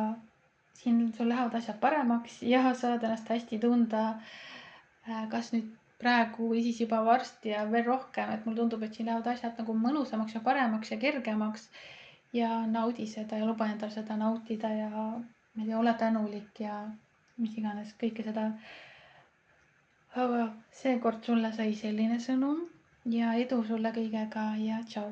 siin sul lähevad asjad paremaks ja saad ennast hästi tunda. Kas nüüd praegu või siis juba varsti ja veel rohkem, et mulle tundub, et siin lähevad asjad nagu mõnusamaks ja paremaks ja kergemaks. Ja naudi seda ja luba endal seda nautida ja ma ei tea, ole tänulik ja mis iganes kõike seda. Aga seekord sulle sai selline sõnum ja edu sulle kõigega ja tšau.